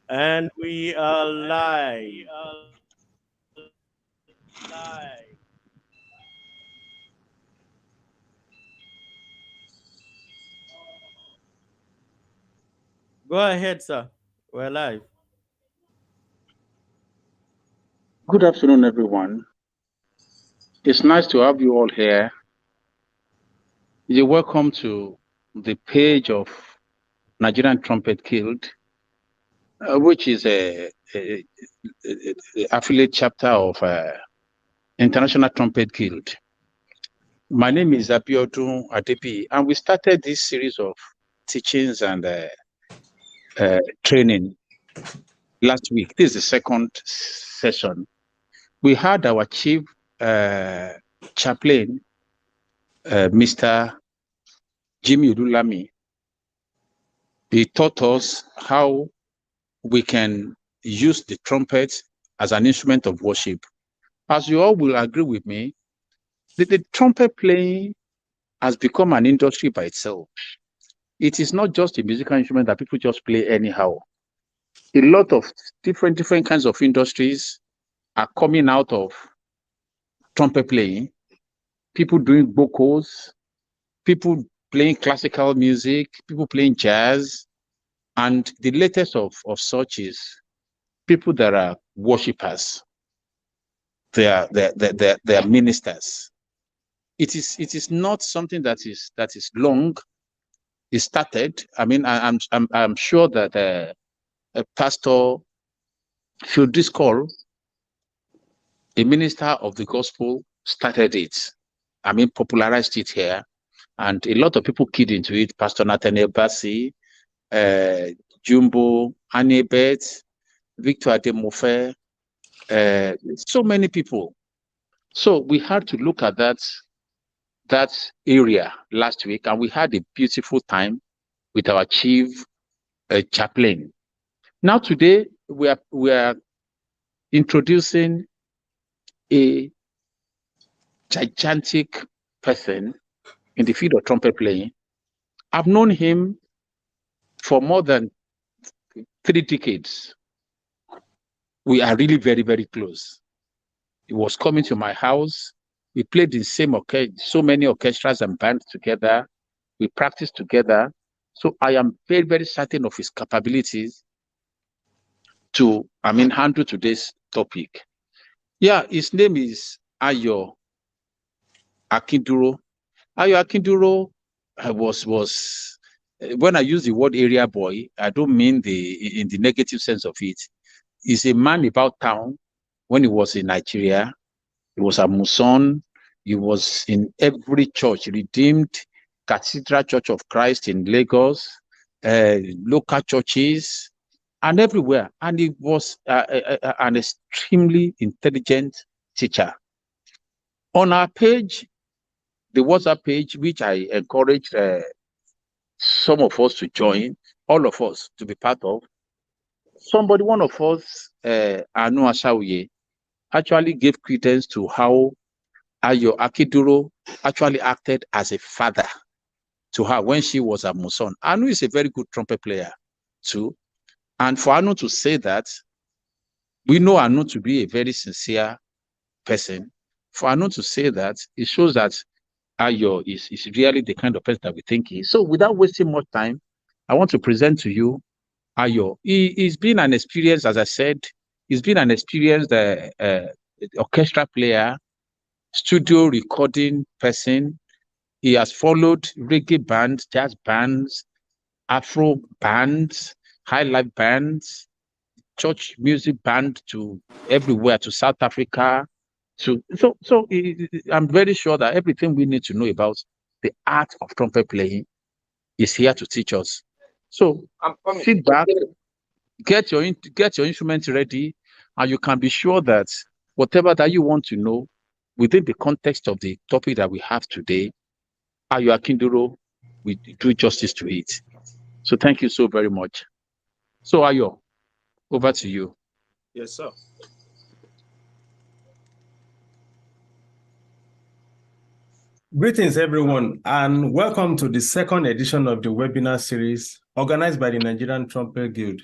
And we are live. Go ahead, sir. We're live. Good afternoon, everyone. It's nice to have you all here. You're welcome to the page of Nigerian Trumpet Guild, which is a affiliate chapter of International Trumpet Guild. My name is Abiodun Adepi, and we started this series of teachings and training last week. This is the second session. We had our chief chaplain, Mr. Jimmy Udulami. He taught us how we can use the trumpet as an instrument of worship. As you all will agree with me, the trumpet playing has become an industry by itself. It is not just a musical instrument that people just play anyhow. A lot of different kinds of industries are coming out of trumpet playing. People doing vocals, people playing classical music, people playing jazz, and the latest of such is people that are worshippers. They are ministers. It is not something that is long. It started. I mean, I'm sure that Pastor Phil Driscoll, a minister of the gospel, started it. I mean, popularized it here, and a lot of people keyed into it. Pastor Nathaniel Bassi, Jumbo, Anibet, Victor Ademofe, so many people. So we had to look at that area last week, and we had a beautiful time with our chief chaplain. Now today we are introducing a gigantic person in the field of trumpet playing. I've known him for more than 3 decades. We are really very, very close. He was coming to my house. We played in the same so many orchestras and bands together. We practiced together. So I am very, very certain of his capabilities to, handle today's topic. Yeah, his name is Ayo Akinduro. Ayo Akinduro was when I use the word area boy, I don't mean in the negative sense of it. He's a man about town. When he was in Nigeria, he was at Muson. He was in every church, Redeemed Cathedral Church of Christ in Lagos, local churches, and everywhere. And he was an extremely intelligent teacher. On our page, the WhatsApp page, which I encourage some of us to join, all of us to be part of, one of us, Anu Asawuye, actually gave credence to how Ayo Akinduro actually acted as a father to her when she was at Muson. Anu is a very good trumpet player too. And for Anu to say that, we know Anu to be a very sincere person. For Anu to say that, it shows that Ayo is really the kind of person that we think he is. So without wasting much time, I want to present to you Ayo. He's been an experienced, as I said, he's been an experienced orchestra player, studio recording person. He has followed reggae bands, jazz bands, Afro bands, high life bands, church music band to everywhere, to South Africa. So I'm very sure that everything we need to know about the art of trumpet playing is here to teach us. So sit back, get your instrument ready, and you can be sure that whatever that you want to know within the context of the topic that we have today, Ayo Akinduro will do justice to it. So thank you so very much. So Ayo, over to you. Yes, sir. Greetings, everyone, and welcome to the second edition of the webinar series organized by the Nigerian Trumpet Guild.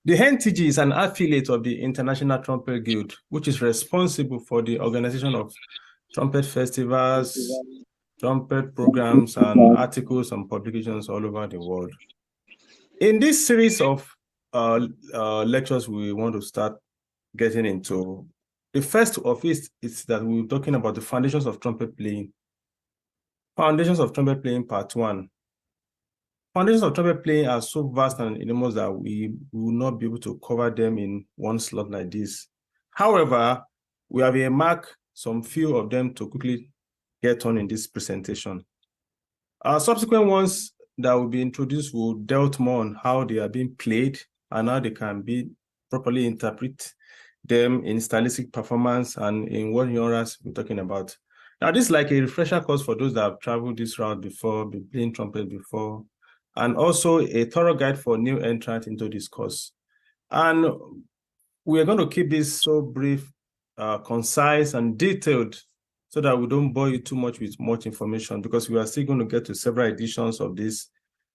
The NTG is an affiliate of the International Trumpet Guild, which is responsible for the organization of trumpet festivals, trumpet programs, and articles and publications all over the world. In this series of lectures, we want to start getting into. The first of it is that we're talking about the foundations of trumpet playing. Foundations of trumpet playing, part 1. Foundations of trumpet playing are so vast and enormous that we will not be able to cover them in one slot like this. However, we have earmarked some few of them to quickly get on in this presentation. Our subsequent ones that will be introduced will delve more on how they are being played and how they can be properly interpret them in stylistic performance and in what genres we're talking about. Now, this is like a refresher course for those that have traveled this route before, been playing trumpet before, and also a thorough guide for new entrants into this course. And we are going to keep this so brief, concise, and detailed so that we don't bore you too much with much information, because we are still going to get to several editions of this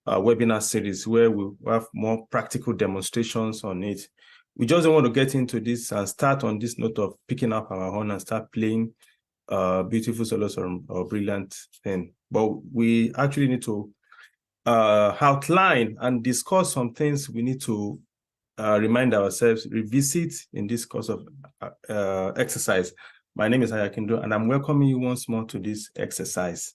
webinar series where we have more practical demonstrations on it. We just don't want to get into this and start on this note of picking up our horn and start playing beautiful solos or brilliant thing. But we actually need to outline and discuss some things we need to remind ourselves, revisit in this course of exercise. My name is Ayakindo, and I'm welcoming you once more to this exercise.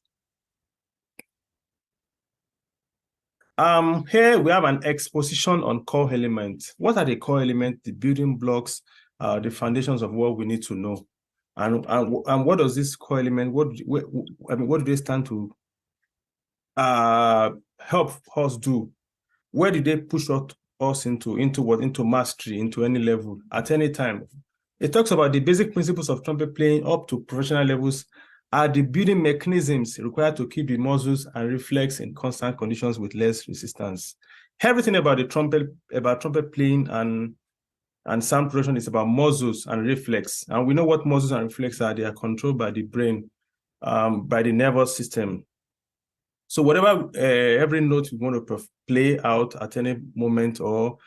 Here we have an exposition on core elements. What are the core elements, the building blocks, the foundations of what we need to know? And what does this core element, what do they stand to help us do? Where did they push us into what? Into mastery, into any level, at any time? It talks about the basic principles of trumpet playing up to professional levels are the building mechanisms required to keep the muscles and reflex in constant conditions with less resistance. Everything about the trumpet, about trumpet playing and sound production is about muscles and reflex. And we know what muscles and reflex are. They are controlled by the brain, by the nervous system. So whatever, every note we want to play out at any moment, or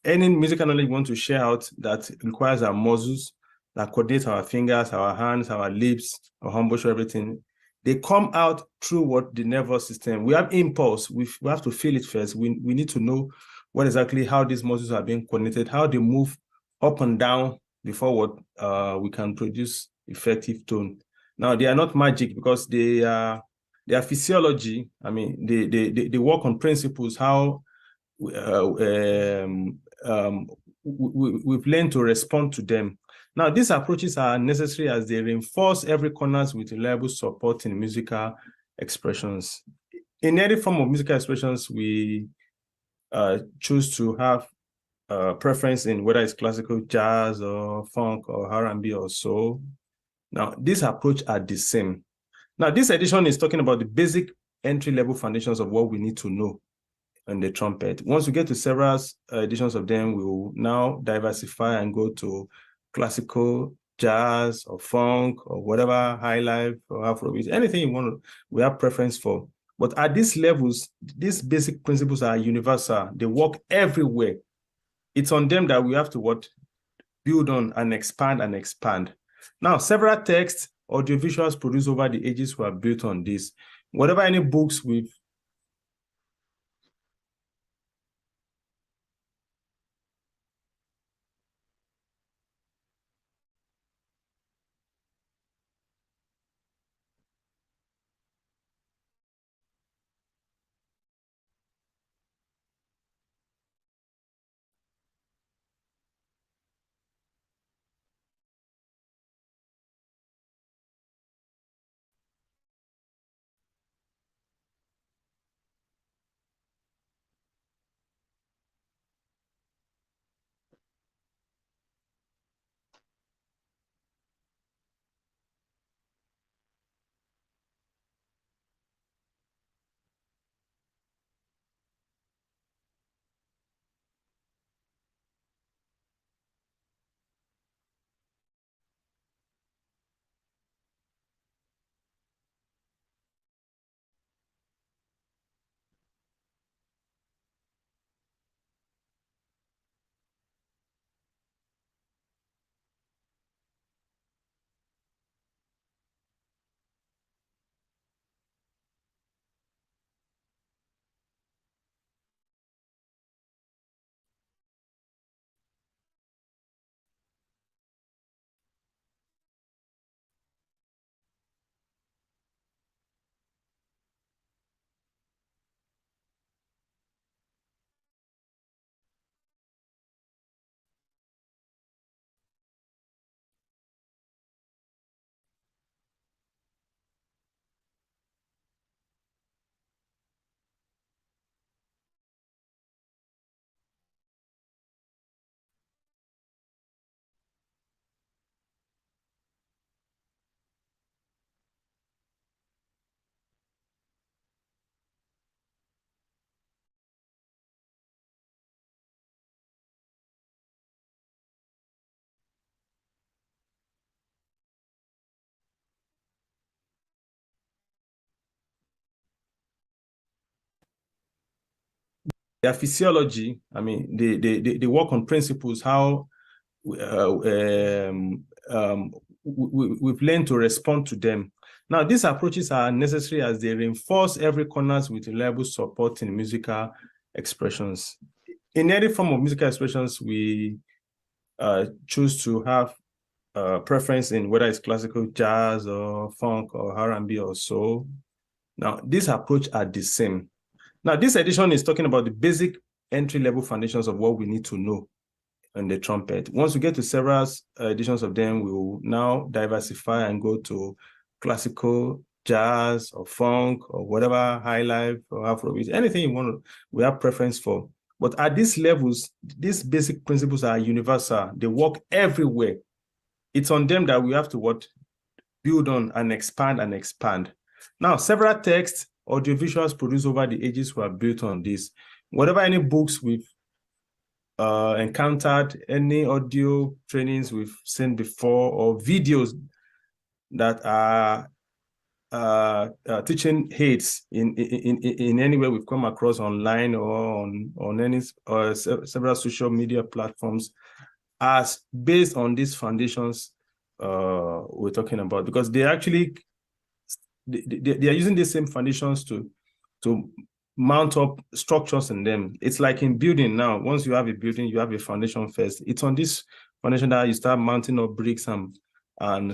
any musical knowledge we want to share out that requires our muscles, that coordinate our fingers, our hands, our lips, our embouchure, everything, they come out through what? The nervous system. We have impulse. We have to feel it first. We need to know what exactly how these muscles are being coordinated, how they move up and down before what we can produce effective tone. Now, they are not magic because they are physiology. I mean, they work on principles, how we've learned to respond to them. Now, these approaches are necessary as they reinforce every corners with reliable support in musical expressions. In any form of musical expressions, we choose to have preference in whether it's classical, jazz, or funk, or R&B, or soul. Now, these approaches are the same. Now, this edition is talking about the basic entry-level foundations of what we need to know on the trumpet. Once we get to several editions of them, we will now diversify and go to classical, jazz, or funk, or whatever, high life, or Afrobeat, anything you want to, we have preference for. But at these levels, these basic principles are universal. They work everywhere. It's on them that we have to what? Build on and expand and expand. Now, several texts, audiovisuals produced over the ages were built on this. Whatever any books we've their physiology. I mean, they work on principles, how we've learned to respond to them. Now, these approaches are necessary as they reinforce every corners with reliable support in musical expressions. In any form of musical expressions, we choose to have preference in whether it's classical, jazz, or funk, or R&B, or soul. Now, this approach are the same. Now, this edition is talking about the basic entry-level foundations of what we need to know on the trumpet. Once we get to several editions of them, we will now diversify and go to classical, jazz, or funk, or whatever, high life, or Afrobeat, anything you want, we have preference for. But at these levels, these basic principles are universal. They work everywhere. It's on them that we have to build on and expand and expand. Now, several texts, audiovisuals produced over the ages were built on this. Whatever any books we've encountered, any audio trainings we've seen before, or videos that are teaching aids in any way we've come across online or on any several social media platforms, as based on these foundations we're talking about, because they actually they are using the same foundations to mount up structures in them. It's like in building now. Once you have a building, you have a foundation first. It's on this foundation that you start mounting up bricks and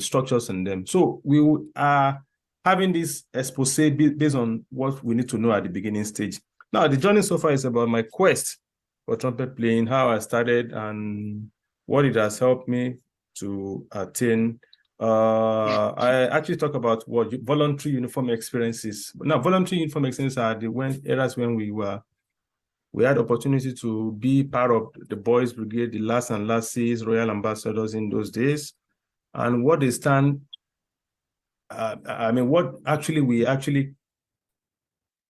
structures in them. So we are having this expose based on what we need to know at the beginning stage. Now, the journey so far is about my quest for trumpet playing, how I started, and what it has helped me to attain. I actually talk about what voluntary uniform experiences. Now, voluntary uniform experiences are the eras when we had opportunity to be part of the Boys Brigade, the last and lasses, Royal Ambassadors in those days, and what they stand. I mean, what actually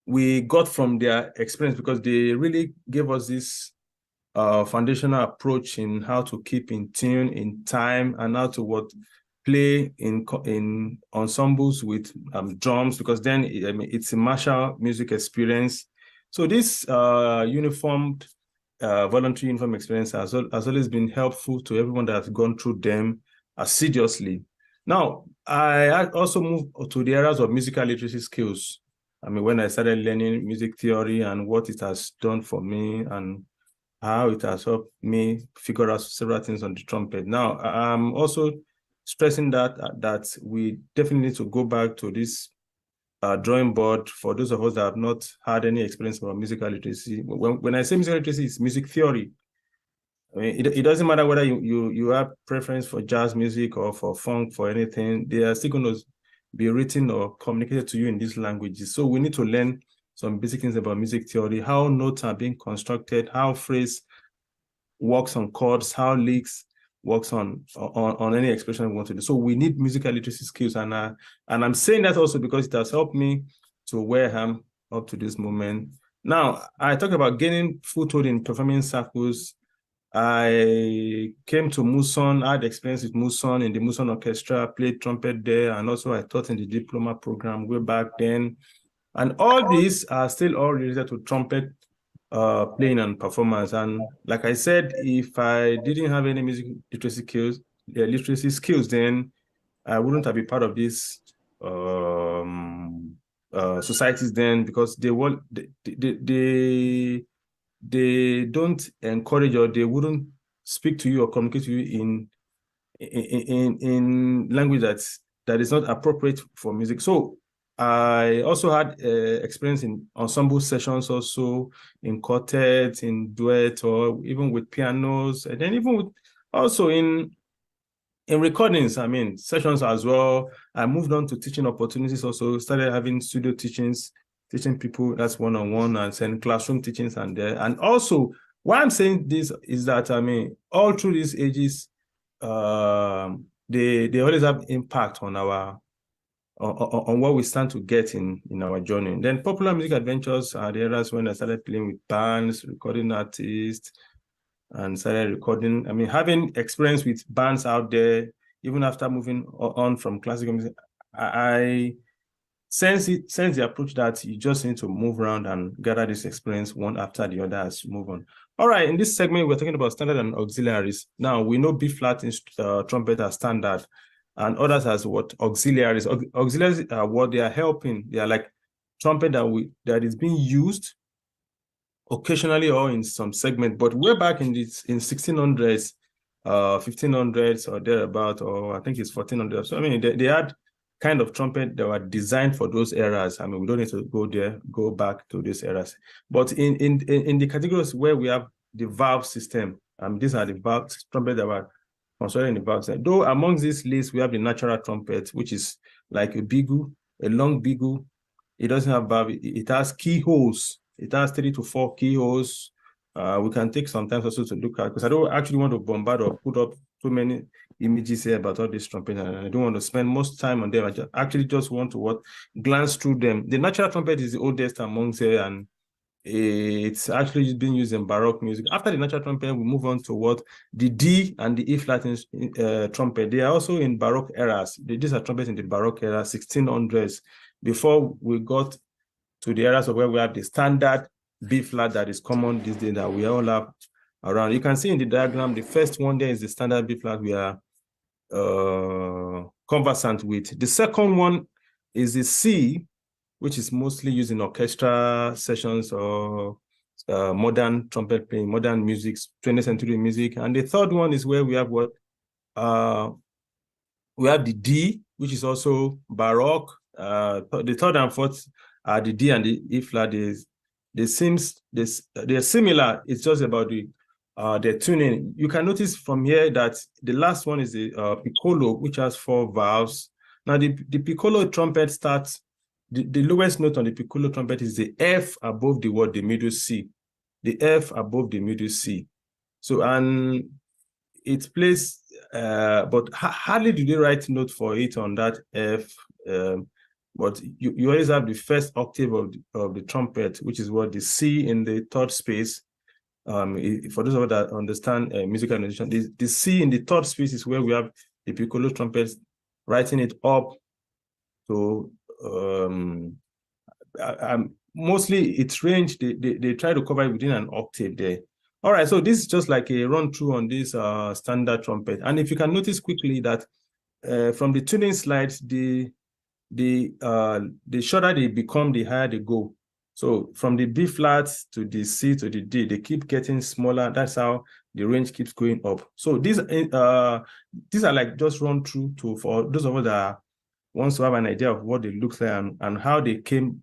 we got from their experience, because they really gave us this foundational approach in how to keep in tune, in time, and how to play in ensembles with drums, because then I mean, it's a martial music experience. So this uniformed voluntary uniform experience has always been helpful to everyone that has gone through them assiduously. Now, I also moved to the areas of musical literacy skills. I mean, when I started learning music theory and what it has done for me and how it has helped me figure out several things on the trumpet. Now, I'm also stressing that we definitely need to go back to this drawing board for those of us that have not had any experience about musical literacy. When I say musical literacy, it's music theory. I mean, it doesn't matter whether you have preference for jazz music or for funk, for anything. They are still going to be written or communicated to you in these languages. So we need to learn some basic things about music theory, how notes are being constructed, how phrase works on chords, how licks works on any expression we want to do. So we need musical literacy skills, and I'm saying that also because it has helped me to where I am up to this moment. Now, I talk about gaining foothold in performing circles. I came to Muson, I had experience with Muson in the Muson Orchestra, played trumpet there, and also I taught in the diploma program way back then. And all these are still all related to trumpet playing and performance. And like I said, if I didn't have any music literacy skills, then I wouldn't have been part of these societies then, because they don't encourage, or they wouldn't speak to you or communicate to you in language that is not appropriate for music. So I also had experience in ensemble sessions, also in quartet, in duet, or even with pianos, and then even with also in recordings, I mean, sessions as well. I moved on to teaching opportunities, also started having studio teachings, teaching people, that's one-on-one, and then classroom teachings and there. And also, why I'm saying this is that, I mean, all through these ages, they always have impact on our on what we stand to get in our journey. Then popular music adventures are the areas when I started playing with bands, recording artists, and started recording. I mean, having experience with bands out there, even after moving on from classical music, I sense the approach that you just need to move around and gather this experience one after the other as you move on. All right, in this segment, we're talking about standard and auxiliaries. Now, we know B-flat trumpet as standard and others as what? Auxiliaries. Auxiliaries are what they are helping. They are like trumpet that is being used occasionally or in some segment, but way back in 1600s, 1500s or thereabout, or I think it's 1400s. So, I mean, they had kind of trumpet that were designed for those eras. I mean, we don't need to go back to these eras. But in the categories where we have the valve system, these are the valve trumpet that were considered in the valve system. Though amongst this list, we have the natural trumpet, which is like a bigu, a long bigu. It doesn't have valve. It has keyholes. It has 3 to 4 keyholes. We can take some time also to look at, because I don't actually want to bombard or put up too many images here about all these trumpets, and I don't want to spend most time on them. I actually just want to glance through them. The natural trumpet is the oldest amongst here, and it's actually been used in Baroque music. After the natural trumpet, we move on to the D and the E flat trumpet. They are also in Baroque eras. These are trumpets in the Baroque era, 1600s, before we got to the eras of where we have the standard B flat that is common these days that we all have around. You can see in the diagram, the first one there is the standard B flat we are conversant with. The second one is the C, which is mostly used in orchestra sessions or modern trumpet playing, modern music, 20th century music. And the third one is where we have we have the D, which is also Baroque. The third and fourth are the D and the E flat. They're similar. It's just about the tuning. You can notice from here that the last one is the piccolo, which has 4 valves. Now the piccolo trumpet starts, the lowest note on the piccolo trumpet is the F above the middle C. The F above the middle C. So, and it plays, but hardly do they write note for it on that F. But you always have the first octave of the trumpet, which is the C in the third space. For those of us that understand musical notation, the C in the third space is where we have the piccolo trumpet writing it up. So mostly its range, they try to cover it within an octave there. All right, so this is just like a run through on this standard trumpet. And if you can notice quickly that from the tuning slides, the shorter they become, the higher they go. So from the B flat to the C to the D, they keep getting smaller. That's how the range keeps going up. So these are like just run through for those of us that want to have an idea of what they look like and how they came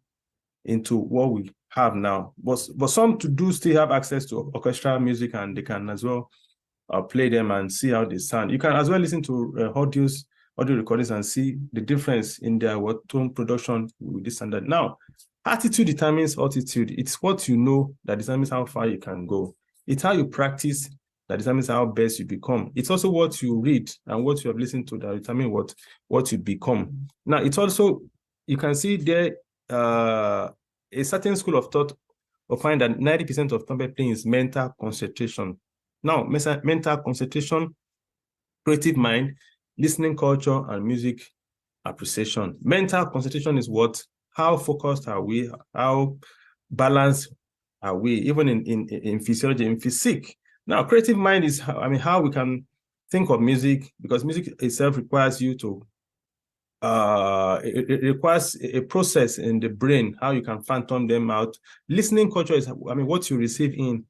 into what we have now. But some do still have access to orchestral music, and they can as well play them and see how they sound. You can as well listen to audio recordings and see the difference in their tone production with this standard. Now, attitude determines altitude. It's what you know that determines how far you can go. It's how you practice that determines how best you become. It's also what you read and what you have listened to that determine what you become. Now, it's also, you can see there a certain school of thought will find that 90% of trumpet playing is mental concentration. Now, mental concentration, creative mind, listening culture, and music appreciation. Mental concentration is how focused are we? How balanced are we? Even in physiology, in physique. Now, creative mind is how we can think of music, because music itself requires you to it requires a process in the brain, how you can phantom them out. Listening culture is what you receive in.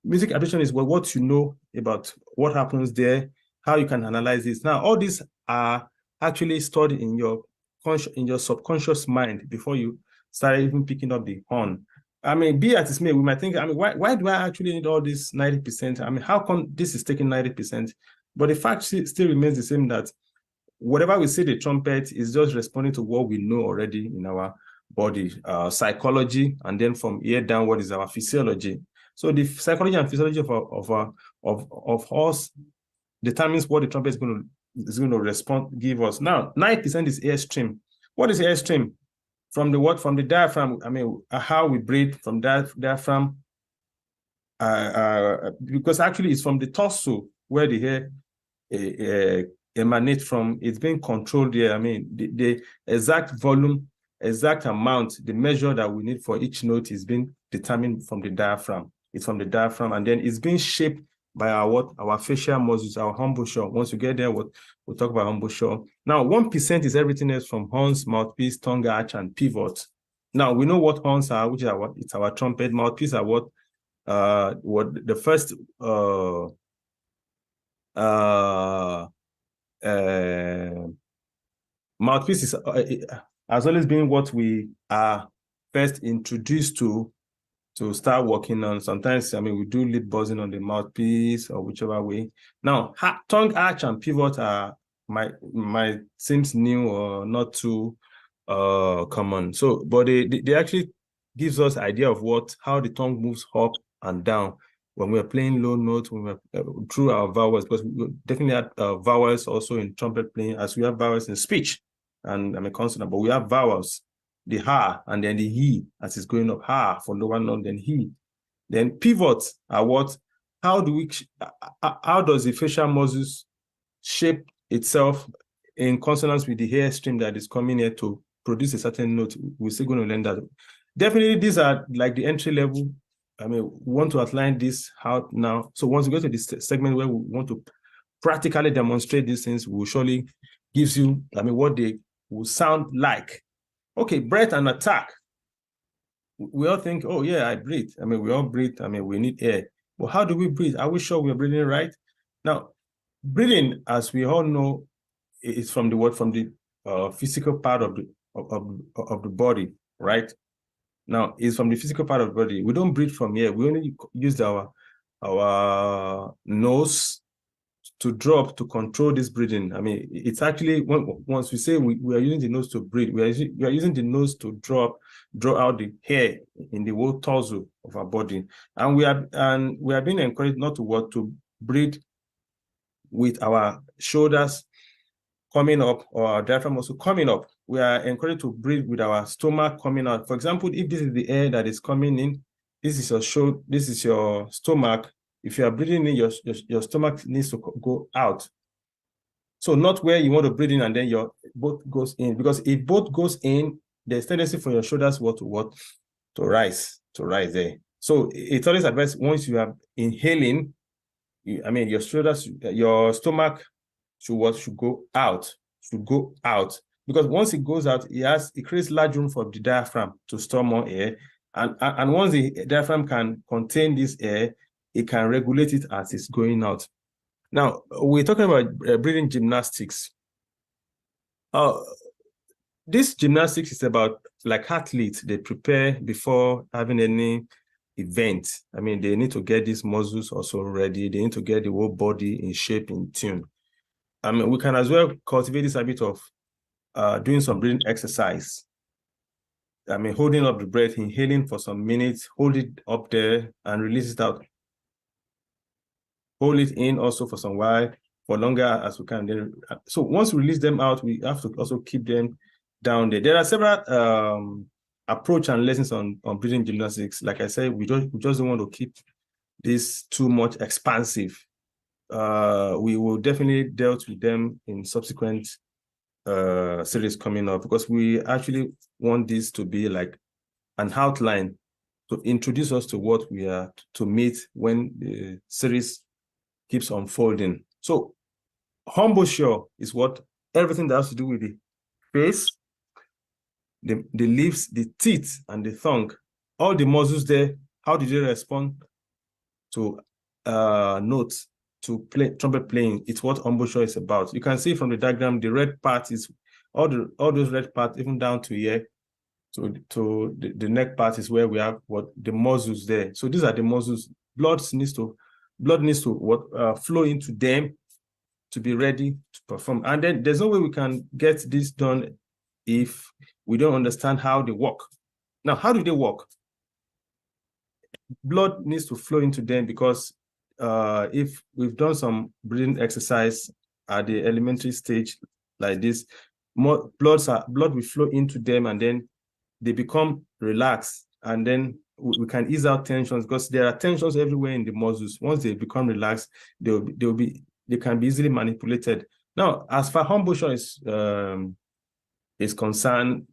Music appreciation is what you know about what happens there, how you can analyze this. Now, all these are actually stored in your subconscious mind before you start even picking up the horn. Be as it may, we might think, why do I actually need all this 90%? How come this is taking 90%? But the fact still remains the same, that whatever we say the trumpet is just responding to what we know already in our body, psychology, and then from here down, what is our physiology. So the psychology and physiology of us determines what the trumpet is going to give us. Now, 9% is airstream. What is airstream? From the diaphragm, how we breathe from that diaphragm, because actually it's from the torso where the air emanates from. It's being controlled there. The exact volume exact amount, the measure that we need for each note is being determined from the diaphragm. It's from the diaphragm, and then it's being shaped by our facial muscles, our embouchure. Once you get there, we'll talk about embouchure. Now, 1% is everything else from horns, mouthpiece, tongue arch, and pivot. Now, we know what horns are, which are it's our trumpet. Mouthpiece are what the first mouthpiece has always been what we are first introduced to start working on. Sometimes, I mean, we do lip buzzing on the mouthpiece or whichever way. Now, tongue arch and pivot are might seems new or not too common. So, but they actually gives us idea of how the tongue moves up and down when we're playing low notes, when we're through our vowels, because we definitely have vowels also in trumpet playing, as we have vowels in speech and I mean consonant, but we have vowels, the ha and then the he as it's going up, ha for lower note, then he. Then pivots are what? How does the facial muscles shape itself in consonance with the hair stream that is coming here to produce a certain note? We're still going to learn that. Definitely, these are like the entry level. I mean, we want to outline this out now. So once we go to this segment where we want to practically demonstrate these things, we'll surely gives you, I mean, what they will sound like. Okay, breath and attack. We all think, oh yeah, I breathe. I mean, we all breathe. I mean, we need air. But how do we breathe? Are we sure we're breathing right? Now, breathing, as we all know, is from the physical part of the body, right? Now, it's from the physical part of the body. We don't breathe from here. We only use our nose to drop to control this breathing. I mean, it's actually once we say we are using the nose to breathe, we are using the nose to draw out the hair in the whole torso of our body, and we are being encouraged not to breathe with our shoulders coming up or our diaphragm also coming up. We are encouraged to breathe with our stomach coming out. For example, if this is the air that is coming in, this is your shoulder, this is your stomach. If you are breathing in, your stomach needs to go out. So not where you want to breathe in and then your both goes in, because if both goes in, there's tendency for your shoulders to rise there. So it's always advised once you are inhaling, I mean your shoulders, your stomach should go out, because once it goes out, it creates large room for the diaphragm to store more air, and once the diaphragm can contain this air, it can regulate it as it's going out. Now we're talking about breathing gymnastics. This gymnastics is about like athletes. They prepare before having any event. I mean, they need to get these muscles also ready. They need to get the whole body in shape, in tune. I mean, we can as well cultivate this habit of doing some breathing exercise. I mean, holding up the breath, inhaling for some minutes, hold it up there and release it out. Hold it in also for some while, for longer as we can. Then, so once we release them out, we have to also keep them down there. There are several approach and lessons on breathing gymnastics. Like I said, we just don't want to keep this too much expansive. We will definitely deal with them in subsequent series coming up, because we actually want this to be like an outline to introduce us to what we are to meet when the series keeps unfolding. So embouchure is what everything that has to do with the face, the lips, the teeth, and the tongue. All the muscles there, how did they respond to notes, to trumpet playing? It's what embouchure is about. You can see from the diagram, the red part is all those red parts, even down to here, to the neck part is where we have what the muscles there. So these are the muscles. Blood needs to flow into them to be ready to perform. And then there's no way we can get this done if we don't understand how they work. Now, how do they work? Blood needs to flow into them, because if we've done some breathing exercise at the elementary stage like this, more blood will flow into them, and then they become relaxed, and then we can ease out tensions, because there are tensions everywhere in the muscles. Once they become relaxed, they can be easily manipulated. Now, as far embouchure is concerned,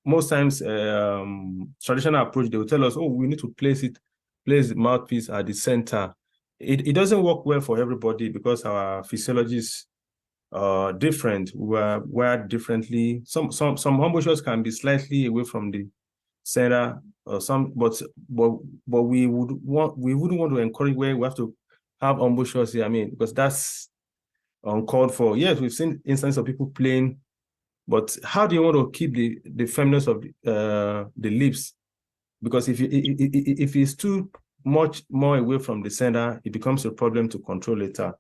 most times, traditional approach, they will tell us, oh, we need to place the mouthpiece at the center. It doesn't work well for everybody because our physiology is different. We're wired differently. Some embouchures can be slightly away from the center, or but we wouldn't want to encourage where we have to have embouchures here. I mean, because that's uncalled for. Yes, we've seen instances of people playing, but how do you want to keep the firmness of the lips? Because if it's too much more away from the center, it becomes a problem to control later.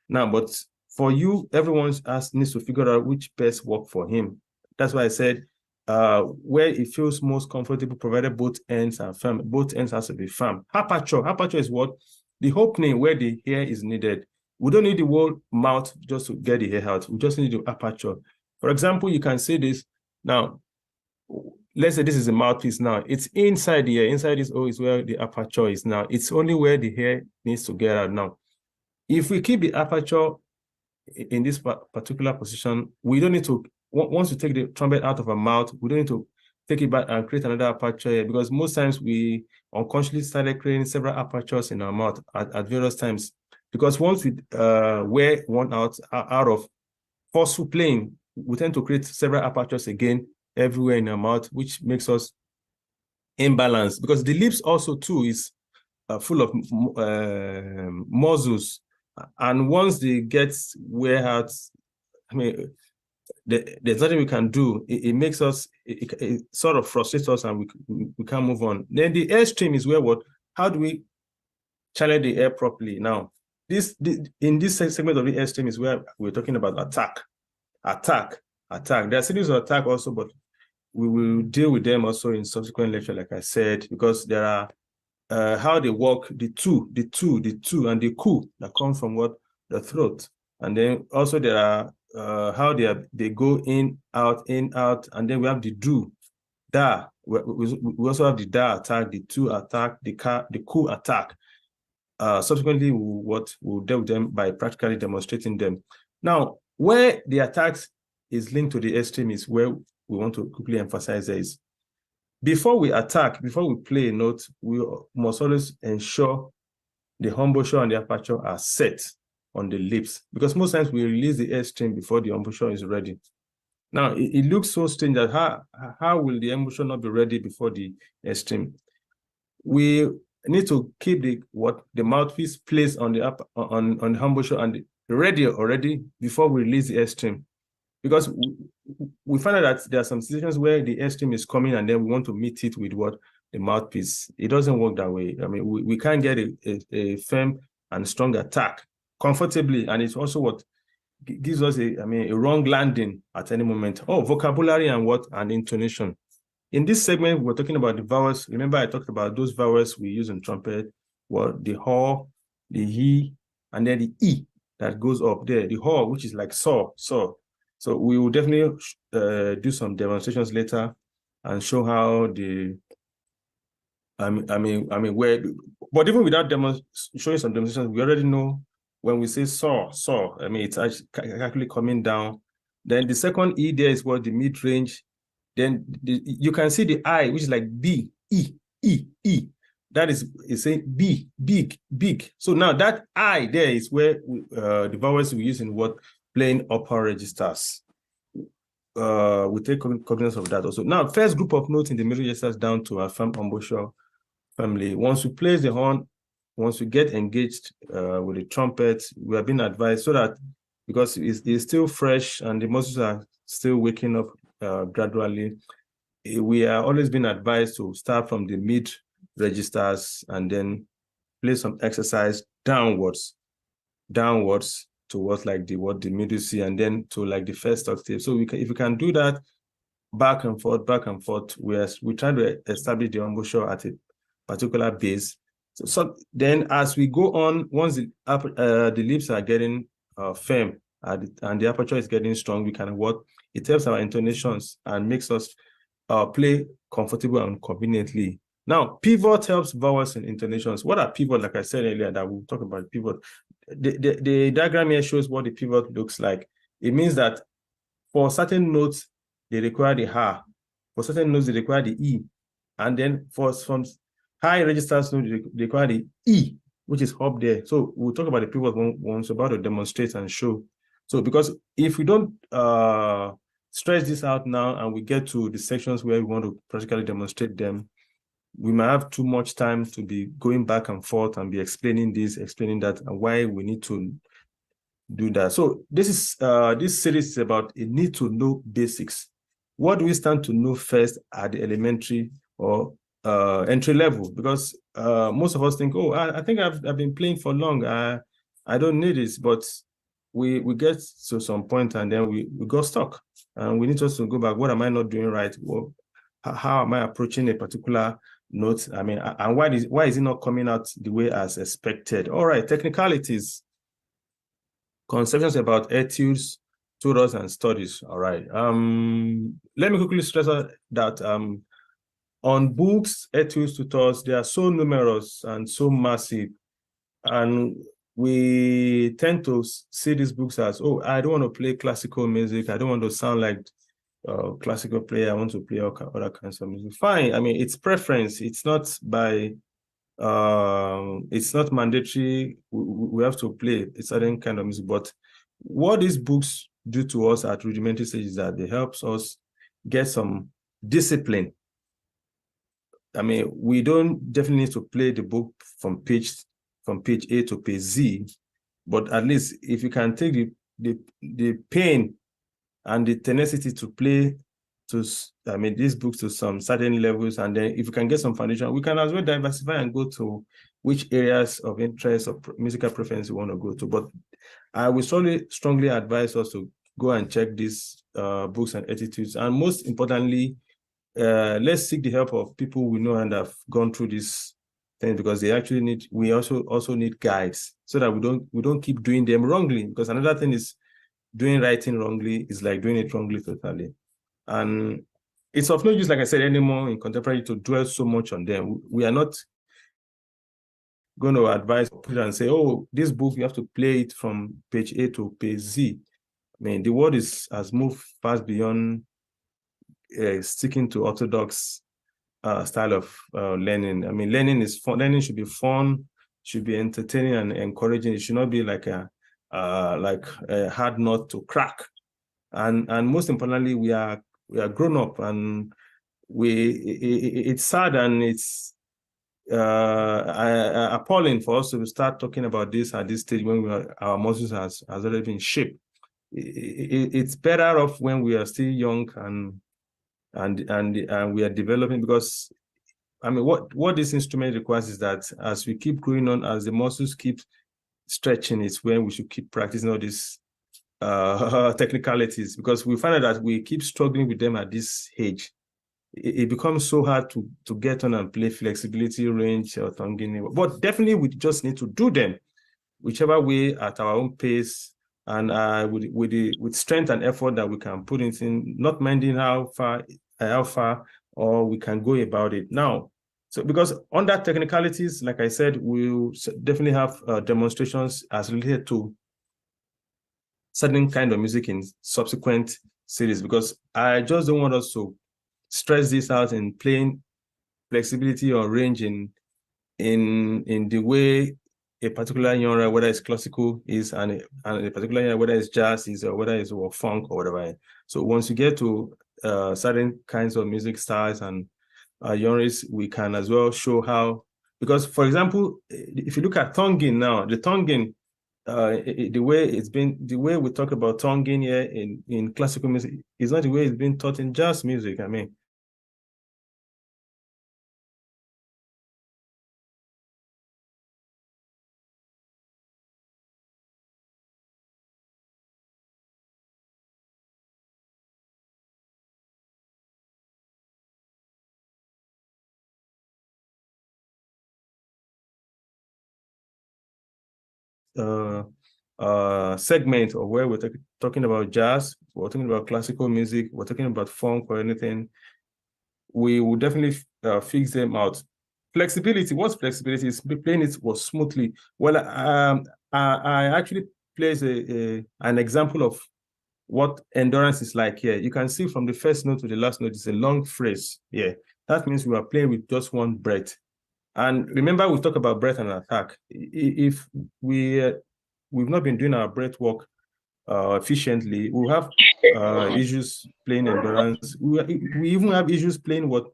Now, but for you, everyone needs to figure out which best work for him. That's why I said where it feels most comfortable, provided both ends are firm. Both ends has to be firm. Aperture is what? The opening where the hair is needed. We don't need the whole mouth just to get the hair out. We just need the aperture. For example, you can say this. Now, let's say this is a mouthpiece now. It's inside the ear. Inside this O is where the aperture is now. It's only where the hair needs to get out now. If we keep the aperture in this particular position, we don't need to, once we take the trumpet out of our mouth, we don't need to take it back and create another aperture here, because most times we unconsciously started creating several apertures in our mouth at various times. Because once we wear one out of forceful playing, we tend to create several apertures again everywhere in our mouth, which makes us imbalanced. Because the lips also too is full of muscles, and once they get wear out, I mean, there's nothing we can do. It makes us, it sort of frustrates us, and we can't move on. Then the airstream is where what? How do we channel the air properly? Now, in this segment of the airstream is where we're talking about attack. There are series of attack also, but we will deal with them also in subsequent lecture, like I said, because there are how they work, the two, and the ku that comes from what? The throat. And then also there are how they go in, out, and then we have the da. We also have the da attack, the tu attack, the ku attack. Subsequently, we'll deal with them by practically demonstrating them. Now, where the attacks is linked to the airstream is where we want to quickly emphasize is, before we attack, before we play a note, we must always ensure the embouchure and the aperture are set on the lips, because most times we release the airstream before the embouchure is ready. Now, it looks so strange that how will the embouchure not be ready before the airstream? We need to keep the mouthpiece placed on the embouchure and ready already before we release the airstream. Because we find out that there are some situations where the airstream is coming and then we want to meet it with the mouthpiece. It doesn't work that way. I mean, we can't get a firm and strong attack comfortably, and it's also what gives us a wrong landing at any moment. Oh, vocabulary and intonation. In this segment, we're talking about the vowels. Remember, I talked about those vowels we use in trumpet, the ho, the he, and then the e that goes up there. The ho, which is like saw. So we will definitely do some demonstrations later and show how where. But even without showing some demonstrations, we already know when we say saw. I mean, it's actually coming down. Then the second e there is what the mid range. Then you can see the I, which is like B, E. That is saying B, big. So now that I there is where the vowels we use in playin upper registers. We take cognizance of that also. Now, first group of notes in the middle registers down to our firm embouchure family. Once we place the horn, once we get engaged with the trumpet, we have been advised, so that because it's still fresh and the muscles are still waking up gradually, we are always been advised to start from the mid registers and then play some exercise downwards towards like the middle C, and then to like the first octave. So if we can do that back and forth, we're trying to establish the embouchure at a particular base. So then as we go on, once the lips are getting firm and the aperture is getting strong, we can it helps our intonations and makes us play comfortable and conveniently. Now, pivot helps vowels and intonations. What are pivot? Like I said earlier, that we'll talk about pivot. The diagram here shows what the pivot looks like. It means that for certain notes, they require the ha. For certain notes, they require the E. And then for some high registers notes, they require the E, which is up there. So we'll talk about the pivot once about to demonstrate and show. So because if we don't stretch this out now and we get to the sections where we want to practically demonstrate them, we might have too much time to be going back and forth and be explaining this, explaining that, and why we need to do that. So this series is about a need to know basics. What do we stand to know first at the elementary or entry level? Because most of us think, oh, I think I've been playing for long. I don't need this, but we get to some point and then we got stuck, and we need just to go back. What am I not doing right? Well, how am I approaching a particular note? I mean, and why is it not coming out the way as expected? All right, technicalities, conceptions about etudes, tutors, and studies. All right. Let me quickly stress that on books, etudes, tutors, they are so numerous and so massive, and we tend to see these books as, oh, I don't want to play classical music. I don't want to sound like a classical player. I want to play other kinds of music. Fine. I mean, it's preference. It's not by it's not mandatory. We have to play a certain kind of music. But what these books do to us at rudimentary stage is that they help us get some discipline. I mean, we don't definitely need to play the book from page A to page Z, but at least if you can take the pain and the tenacity to play these books to some certain levels, and then if you can get some foundation, we can as well diversify and go to which areas of interest or musical preference you want to go to. But I will strongly advise us to go and check these books and attitudes, and most importantly, let's seek the help of people we know and have gone through this thing, because they actually we also need guides, so that we don't keep doing them wrongly. Because another thing is, doing writing wrongly is like doing it wrongly totally. And it's of no use, like I said, anymore in contemporary to dwell so much on them. We are not going to advise people and say, oh, this book, you have to play it from page A to page Z. I mean, the world has moved fast beyond sticking to orthodox style of learning. I mean, learning is fun. Learning should be fun, should be entertaining and encouraging. It should not be like a hard nut to crack. And most importantly, we are grown up, and it's sad and it's appalling for us to start talking about this at this stage when our muscles has already been shaped. It's better off when we are still young and we are developing, because I mean, what this instrument requires is that as we keep growing on, as the muscles keep stretching, it's when we should keep practicing all these technicalities, because we find out that we keep struggling with them at this age. It becomes so hard to get on and play flexibility, range, or tonguing. But definitely we just need to do them, whichever way, at our own pace, and with strength and effort that we can put it in, not minding how far or we can go about it now. So because under technicalities, like I said, we'll definitely have demonstrations as related to certain kind of music in subsequent series, because I just don't want us to stress this out in playing flexibility or range in the way a particular genre, whether it's classical is, and a particular genre, whether it's jazz is, or whether it's funk or whatever. So once you get to certain kinds of music styles and genres, we can as well show how, because for example, if you look at tonguing now, the tonguing, the way we talk about tonguing here in classical music is not the way it's been taught in jazz music. I mean, segment of where we're talking about jazz, we're talking about classical music, we're talking about funk or anything, we will definitely fix them out. Flexibility, what's flexibility? Is playing it was smoothly. Well, I actually place an example of what endurance is like here. You can see from the first note to the last note, it's a long phrase here. That means we are playing with just one breath. And remember, we talked about breath and attack. If we've not been doing our breath work efficiently, we'll have issues playing endurance. We even have issues playing what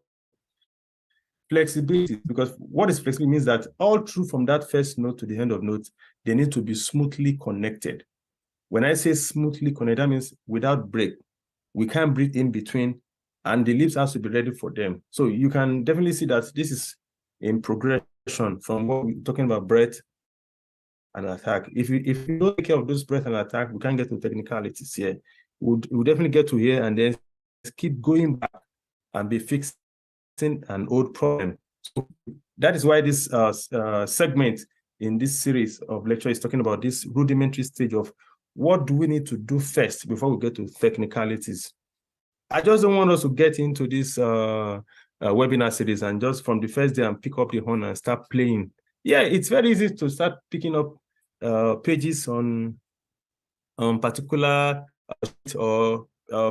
flexibility, because what is flexibility means that all through from that first note to the end of note, they need to be smoothly connected. When I say smoothly connected, that means without break. We can't breathe in between, and the lips has to be ready for them. So you can definitely see that this is in progression from what we're talking about breath and attack. If you don't take care of those breath and attack, we can't get to technicalities here. We'll definitely get to here and then keep going back and be fixing an old problem. So that is why this segment in this series of lecture is talking about this rudimentary stage of what do we need to do first before we get to technicalities. I just don't want us to get into this webinar series and just from the first day and pick up the horn and start playing. Yeah, it's very easy to start picking up pages on particular or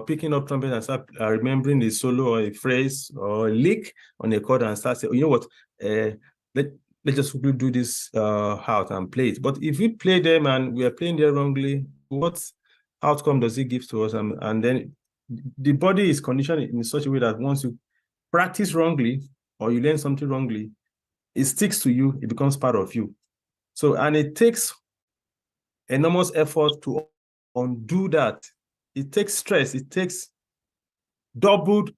picking up trumpet and start remembering the solo or a phrase or a lick on a chord and start saying, you know what, let's just do this out and play it. But if we play them and we are playing there wrongly, what outcome does it give to us? And then the body is conditioned in such a way that once you practice wrongly or you learn something wrongly, it sticks to you, it becomes part of you. So, and it takes enormous effort to undo that. It takes stress, it takes doubled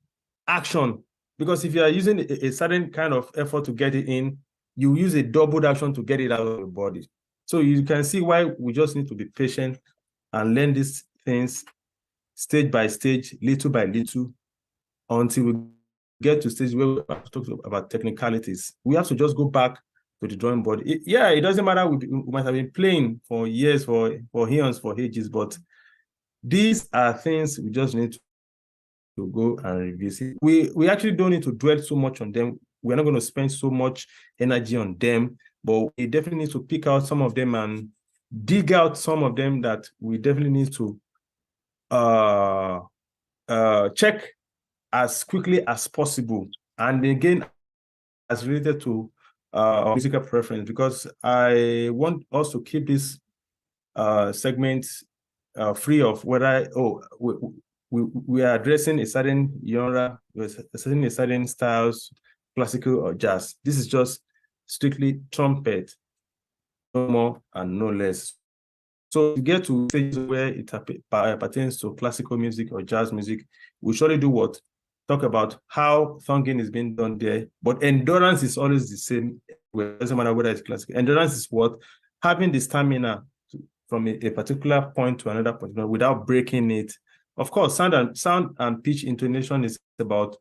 action, because if you are using a certain kind of effort to get it in, you use a doubled action to get it out of the body. So you can see why we just need to be patient and learn these things stage by stage, little by little, until we get to stage where we have to talk about technicalities. We have to just go back to the drawing board. It doesn't matter. We might have been playing for years, for eons, for ages, but these are things we just need to go and revisit. We actually don't need to dwell so much on them. We're not going to spend so much energy on them, but we definitely need to pick out some of them and dig out some of them that we definitely need to check as quickly as possible. And again, as related to musical preference, because I want us to keep this segment free of whether we are addressing a certain genre, a certain styles, classical or jazz. This is just strictly trumpet, no more and no less. So to get to stages where it pertains to classical music or jazz music, we surely do what? Talk about how thumbing is being done there, but endurance is always the same. It doesn't matter whether it's classical. Endurance is what? Having the stamina from a particular point to another point without breaking it. Of course, sound and pitch intonation is about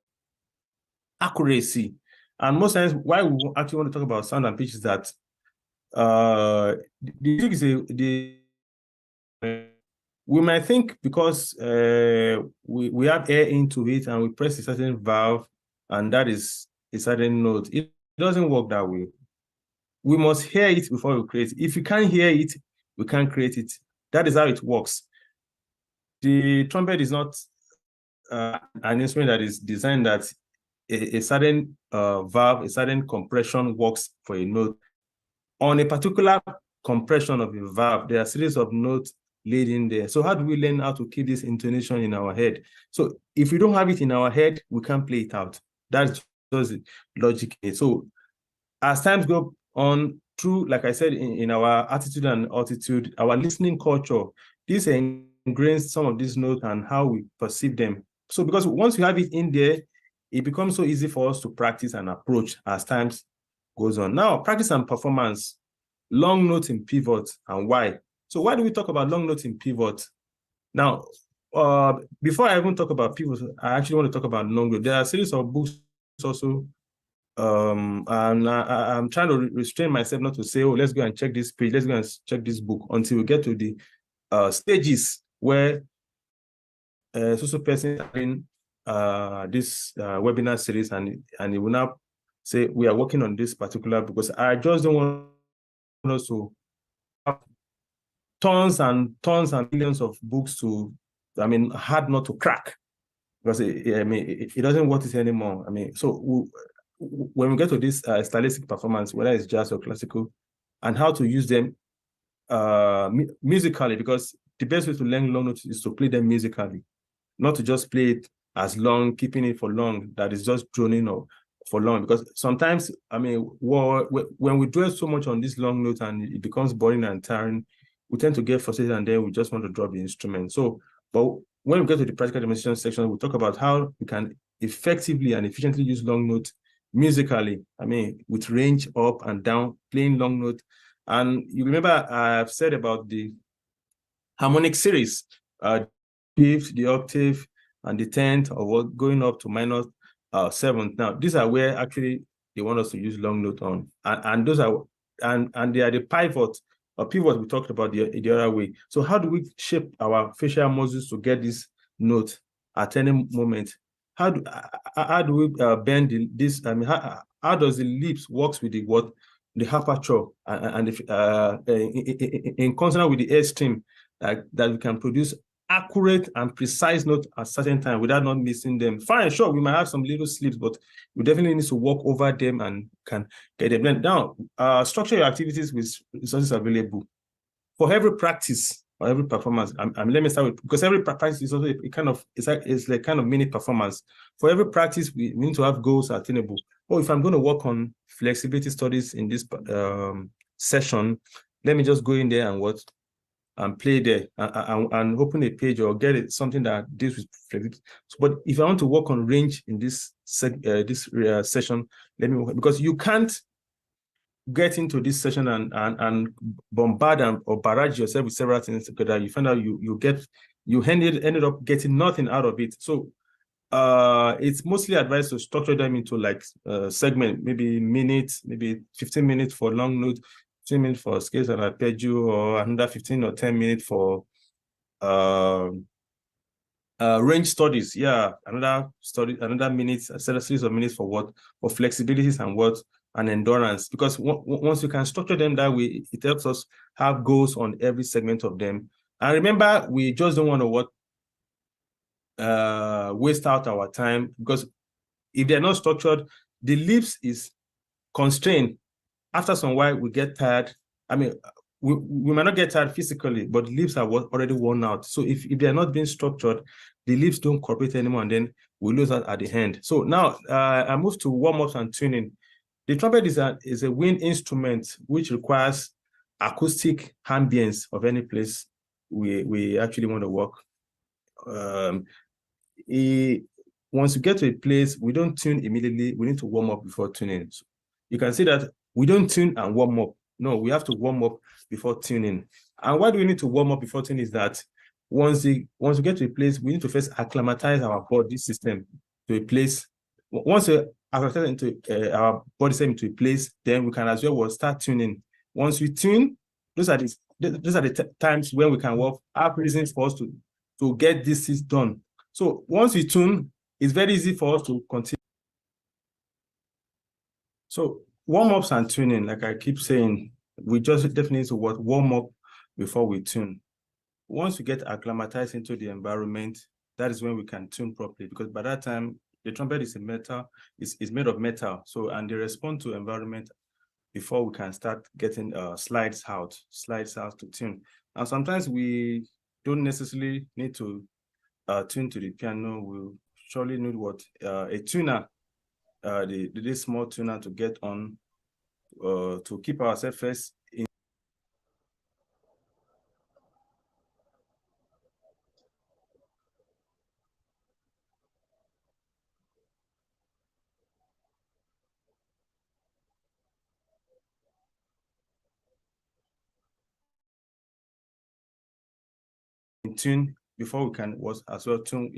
accuracy. And most times, why we actually want to talk about sound and pitch is that the music is we might think because we have air into it and we press a certain valve and that is a certain note. It doesn't work that way. We must hear it before we create it. If you can't hear it, we can't create it. That is how it works. The trumpet is not an instrument that is designed that a certain valve, a certain compression works for a note. On a particular compression of a valve, there are a series of notes laid in there. So how do we learn how to keep this intonation in our head? So if we don't have it in our head, we can't play it out. That's just logic. So as times go on through, like I said, in our attitude and altitude, our listening culture, this ingrains some of these notes and how we perceive them. So because once you have it in there, it becomes so easy for us to practice and approach as times goes on. Now, practice and performance, long notes in pivot and why. So why do we talk about long notes in pivot? Now, before I even talk about pivot, I actually want to talk about long notes. There are a series of books also, and I'm trying to restrain myself not to say, oh, let's go and check this page, let's go and check this book until we get to the stages where social person in this webinar series and it will now say we are working on this particular, because I just don't want us to have tons and millions of books to hard not to crack, because it doesn't want it anymore. So when we get to this stylistic performance, whether it's jazz or classical, and how to use them musically, because the best way to learn long notes is to play them musically, not to just play it as long, keeping it for long, that is just droning or for long. Because sometimes, when we dwell so much on this long note and it becomes boring and tiring, we tend to get frustrated and then we just want to drop the instrument. So, but when we get to the practical demonstration section, we'll talk about how we can effectively and efficiently use long note musically, with range up and down, playing long note. And you remember I've said about the harmonic series, fifth, the octave, and the 10th, or what, going up to minor 7th. Now, these are where actually they want us to use long note on. And those are, and they are the pivot we talked about the other way. So how do we shape our facial muscles to get this note at any moment? How do we bend this? How does the lips works with the aperture and in consonant with the airstream, that we can produce accurate and precise note at certain time without not missing them. Fine, sure, we might have some little slips, but we definitely need to walk over them and can get them. Then now, structure your activities with resources available. For every practice or every performance, let me start with, because every practice is also it's like kind of mini performance. For every practice, we need to have goals attainable. Oh, if I'm going to work on flexibility studies in this session, let me just go in there and play there and open a page or get it, something that deals with flexibility. So, but if I want to work on range in this session, let me, because you can't get into this session and bombard or barrage yourself with several things together. You find out you ended up getting nothing out of it. So it's mostly advised to structure them into like segment, maybe minutes, maybe 15 minutes for long note, 15 minutes for scales and arpeggio, or another 15 or 10 minutes for range studies. Yeah, another minute, a series of minutes for what? For flexibilities and endurance. Because once you can structure them that way, it helps us have goals on every segment of them. And remember, we just don't want to waste out our time, because if they're not structured, the lips is constrained. After some while, we get tired. We might not get tired physically, but the lips are already worn out. So if they're not being structured, the lips don't cooperate anymore, and then we lose that at the end. So now I move to warm-ups and tuning. The trumpet is a wind instrument which requires acoustic ambience of any place we actually want to work. Once you get to a place, we don't tune immediately. We need to warm up before tuning. So you can see that we don't tune and warm up. No, we have to warm up before tuning. And why do we need to warm up before tuning? Is that once we get to a place, we need to first acclimatize our body system to a place. Once we acclimatize into our body system to a place, then we can as well start tuning. Once we tune, those are the times when we can work. Have reasons for us to get this done. So once we tune, it's very easy for us to continue. So warm-ups and tuning, like I keep saying, we just definitely need to warm up before we tune. Once we get acclimatized into the environment, that is when we can tune properly, because by that time, the trumpet is is made of metal. So, and they respond to environment before we can start getting slides out to tune. And sometimes we don't necessarily need to tune to the piano. We'll surely need a tuner, this small tuner to get on, to keep ourselves first in tune before we can as well tune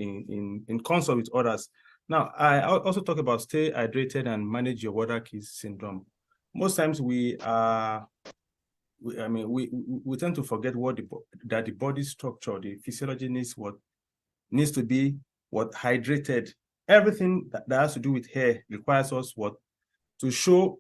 in concert with others. Now, I also talk about stay hydrated and manage your water keys syndrome. Most times we tend to forget that the body structure, the physiology needs to be hydrated. Everything that has to do with hair requires us to show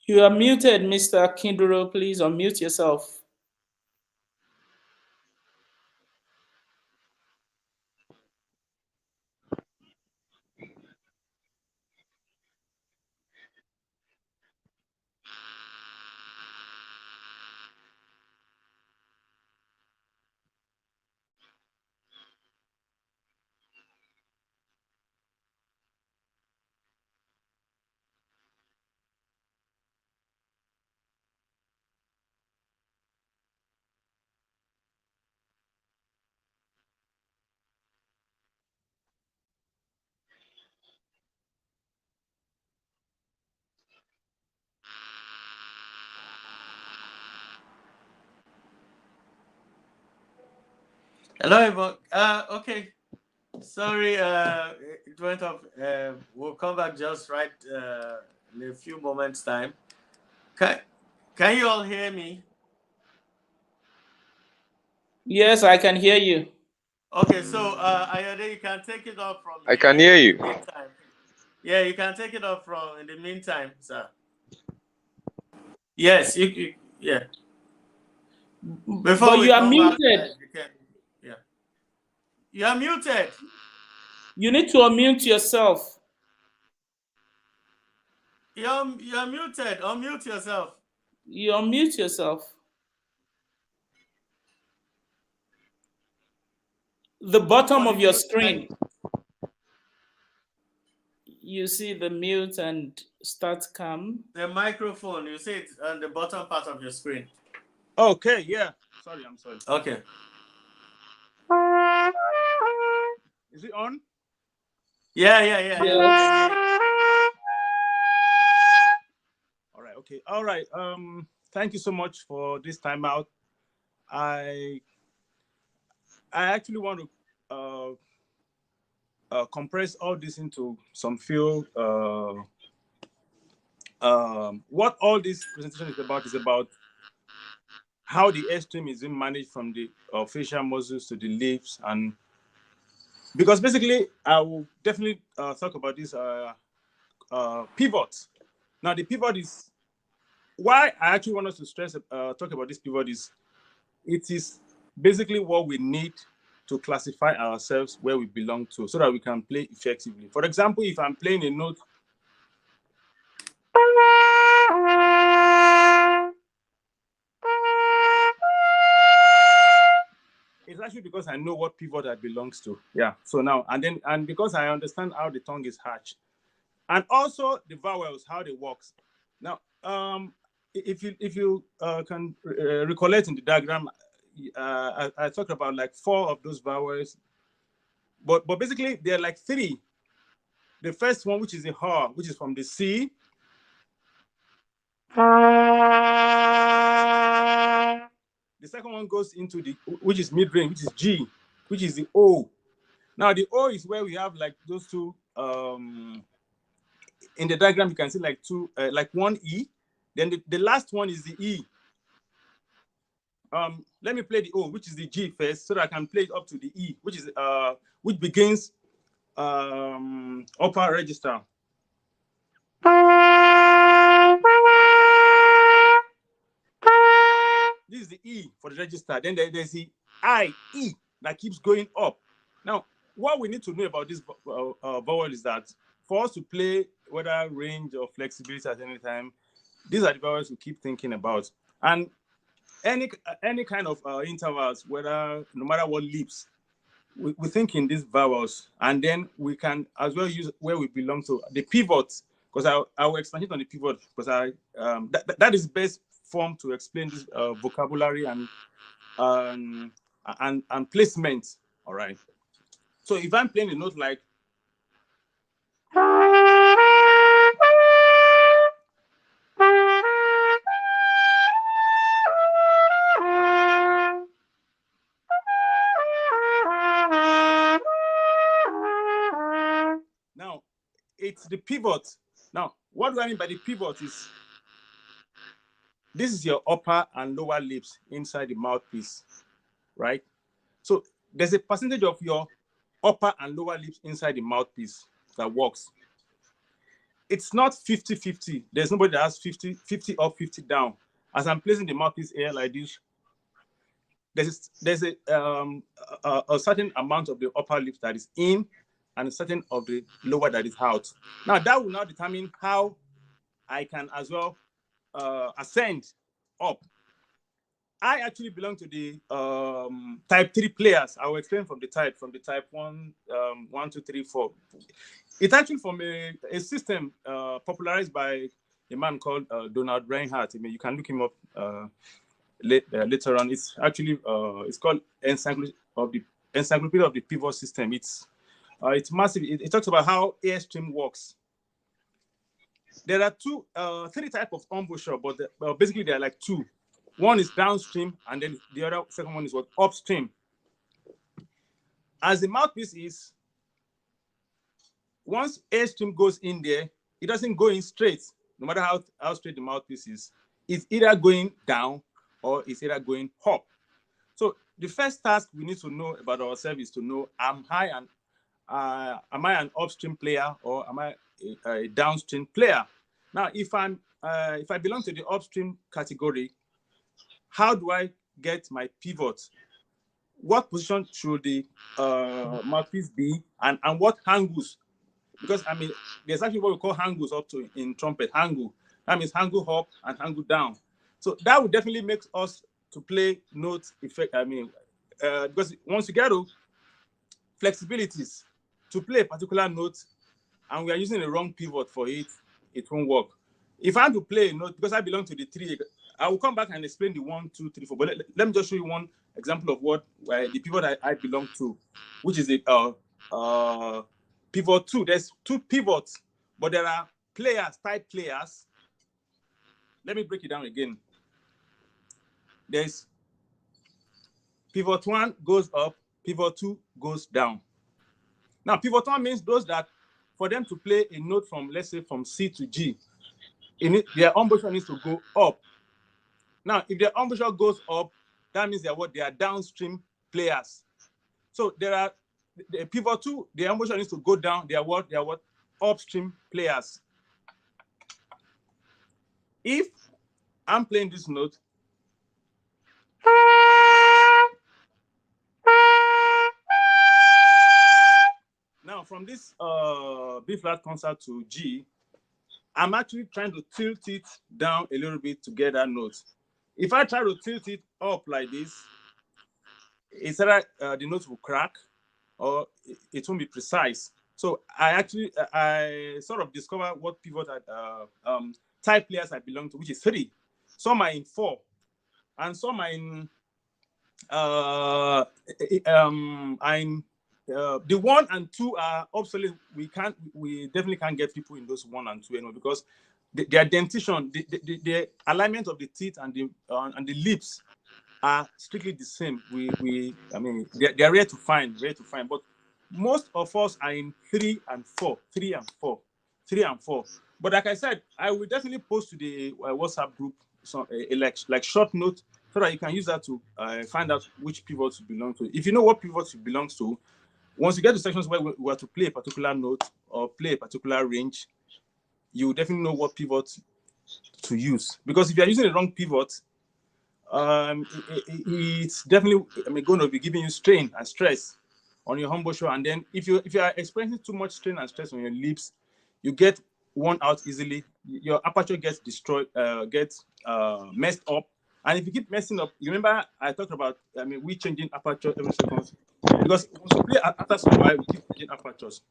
You are muted, Mr. Kinduro. Please unmute yourself. Hello, everyone. Okay. Sorry, it went off. We'll come back just right in a few moments' time. Can you all hear me? Yes, I can hear you. Okay, so Ayode, you can take it off from I here. can hear you. In the meantime. Yeah, you can take it off from in the meantime, sir. Yes, yeah. Before But we you are come back, muted. yeah. You are muted. You need to unmute yourself. You're muted. Unmute yourself. You unmute yourself. The bottom of your screen. You see the mute and start cam. The microphone, you see it on the bottom part of your screen. Okay, yeah. Sorry, I'm sorry. Okay. Is it on? Yeah. All right, okay. All right. Thank you so much for this time out. I actually want to compress all this into some few what all this presentation is about how the airstream is being managed from the facial muscles to the lips, and because basically I will definitely talk about this pivot. Now the pivot is why I actually want us to stress talk about this pivot is it is basically what we need to classify ourselves where we belong to so that we can play effectively. For example, if I'm playing a note it's actually because I know what pivot I belongs to. Yeah. So now and because I understand how the tongue is hatched, and also the vowels, how they works. Now, if you can recollect in the diagram, I talked about like 4 of those vowels, but basically they're like 3. The first one, which is the ha, which is from the C. The second one goes into the, which is mid-range, which is G, which is the O. Now the O is where we have like those 2. In the diagram, you can see like 2, like 1 E. Then the last one is the E. Let me play the O, which is the G first, so that I can play it up to the E, which is which begins upper register. This is the E for the register. Then there's the I, E, that keeps going up. Now, what we need to know about this vowel is that for us to play, whether range or flexibility at any time, these are the vowels we keep thinking about. And any kind of intervals, whether no matter what lips, we think in these vowels, and then we can as well use where we belong to the pivot, because I will expand it on the pivot because that is best form to explain this vocabulary and placement. All right. So if I'm playing a note like now, it's the pivot. Now, what do I mean by the pivot is this is your upper and lower lips inside the mouthpiece, right? So there's a percentage of your upper and lower lips inside the mouthpiece that works. it's not 50-50. There's nobody that has 50 up, 50 down. As I'm placing the mouthpiece here like this, there's a certain amount of the upper lip that is in and a certain of the lower that is out. Now that will now determine how I can as well ascend up. I actually belong to the type 3 players. I will explain from the type 1, 1, 2, 3, 4. It's actually from a system popularized by a man called Donald Reinhardt. I mean, you can look him up later on. It's actually it's called Encyclopedia of the Pivot System. It's massive. It talks about how airstream works. There are three types of embouchure, but basically there are like two. One is downstream, and then the second one is what? Upstream. As the mouthpiece is, once airstream goes in there, it doesn't go in straight, no matter how straight the mouthpiece is. It's either going down or it's either going up. So the first task we need to know about ourselves is to know, am I an upstream player or am I a downstream player? Now, if I belong to the upstream category, how do I get my pivot? What position should the mouthpiece be, and what angles? Because I mean, there's actually what we call angles up to in trumpet. Angle. That means angle up and angle down. So that would definitely make us to play notes effect. I mean, because once you get to flexibilities to play a particular note, and we are using the wrong pivot for it, it won't work. If I have to play a note, because I belong to the 3, I will come back and explain the 1, 2, 3, 4. But let me just show you one example of what the pivot I belong to, which is a pivot 2. There's 2 pivots, but there are type players. Let me break it down again. There's pivot 1 goes up, pivot 2 goes down. Now, pivot 1 means those that, for them to play a note from, let's say, from C to G, their embouchure needs to go up. Now, if their embouchure goes up, that means they are downstream players. So there are the pivot 2, the embouchure needs to go down. They are what? Upstream players. If I'm playing this note, now from this B flat concert to G, I'm actually trying to tilt it down a little bit to get that note. If I try to tilt it up like this, it's either the note will crack or it won't be precise. So I sort of discovered what pivot type players I belong to, which is 3. Some are in 4, and some are in the 1 and 2 are obsolete. We definitely can't get people in those 1 and 2 anymore, because their dentition, the alignment of the teeth and the lips are strictly the same. I mean, they're rare to find. But most of us are in 3 and 4. But like I said, I will definitely post to the WhatsApp group like short note, so that you can use that to find out which pivots you belong to. If you know what pivots you belong to, once you get to sections where we are to play a particular note or play a particular range, you definitely know what pivot to use. Because if you are using the wrong pivot, it's definitely going to be giving you strain and stress on your embouchure. And then if you are experiencing too much strain and stress on your lips, you get worn out easily. Your aperture gets destroyed, gets messed up. And if you keep messing up, you remember I talked about, we changing aperture every second. Because once you play after some while, we keep changing apertures.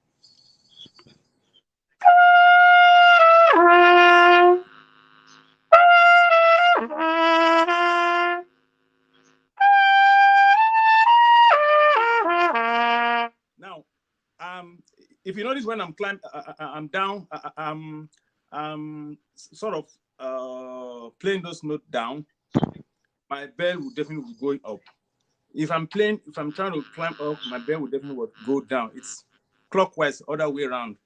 Now, if you notice when I'm climbing, I'm down, I'm sort of playing those notes down, my bell will definitely be going up. If I'm trying to climb up, my bell will definitely go down. It's clockwise, other way around.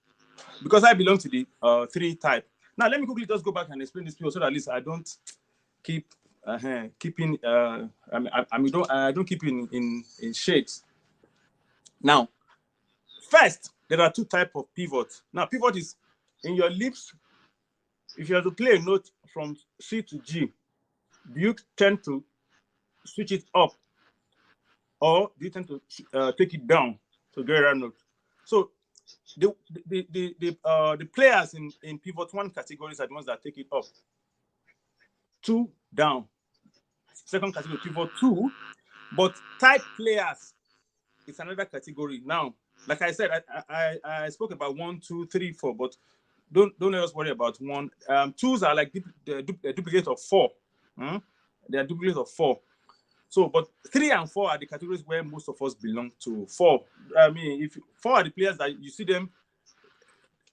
Because I belong to the 3 type. Now, let me quickly just go back and explain this to you, so that at least I don't keep keeping. I don't keep in shades. Now, first, there are 2 types of pivots. Now, pivot is in your lips, if you have to play a note from C to G, do you tend to switch it up, or do you tend to take it down to get that note? So the players in pivot 1 categories are the ones that take it up. 2 down. Second category, pivot 2. But type players is another category. Now, like I said, I spoke about 1, 2, 3, 4, but don't let us worry about 1. 2s are like the duplicate of 4. They are duplicate of 4. So, but 3 and 4 are the categories where most of us belong to. 4, I mean, if 4 are the players that you see them,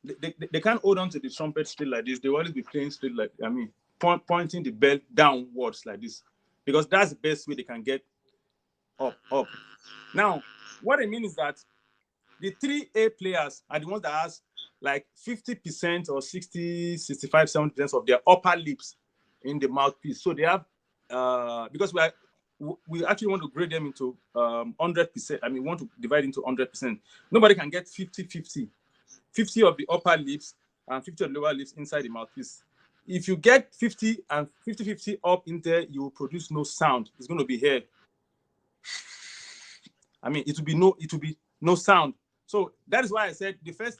they can't hold on to the trumpet straight like this. They will always be playing straight like, I mean, pointing the bell downwards like this, because that's the best way they can get up. Now, what I mean is that the 3A players are the ones that has like 50% or 60, 65, 70% of their upper lips in the mouthpiece. So they have, because we actually want to grade them into 100%. I mean, we want to divide into 100%. Nobody can get 50-50. 50 of the upper lips and 50 of the lower lips inside the mouthpiece. If you get 50 and 50-50 up in there, you will produce no sound. It's going to be here. I mean, it will be no sound. So that is why I said the first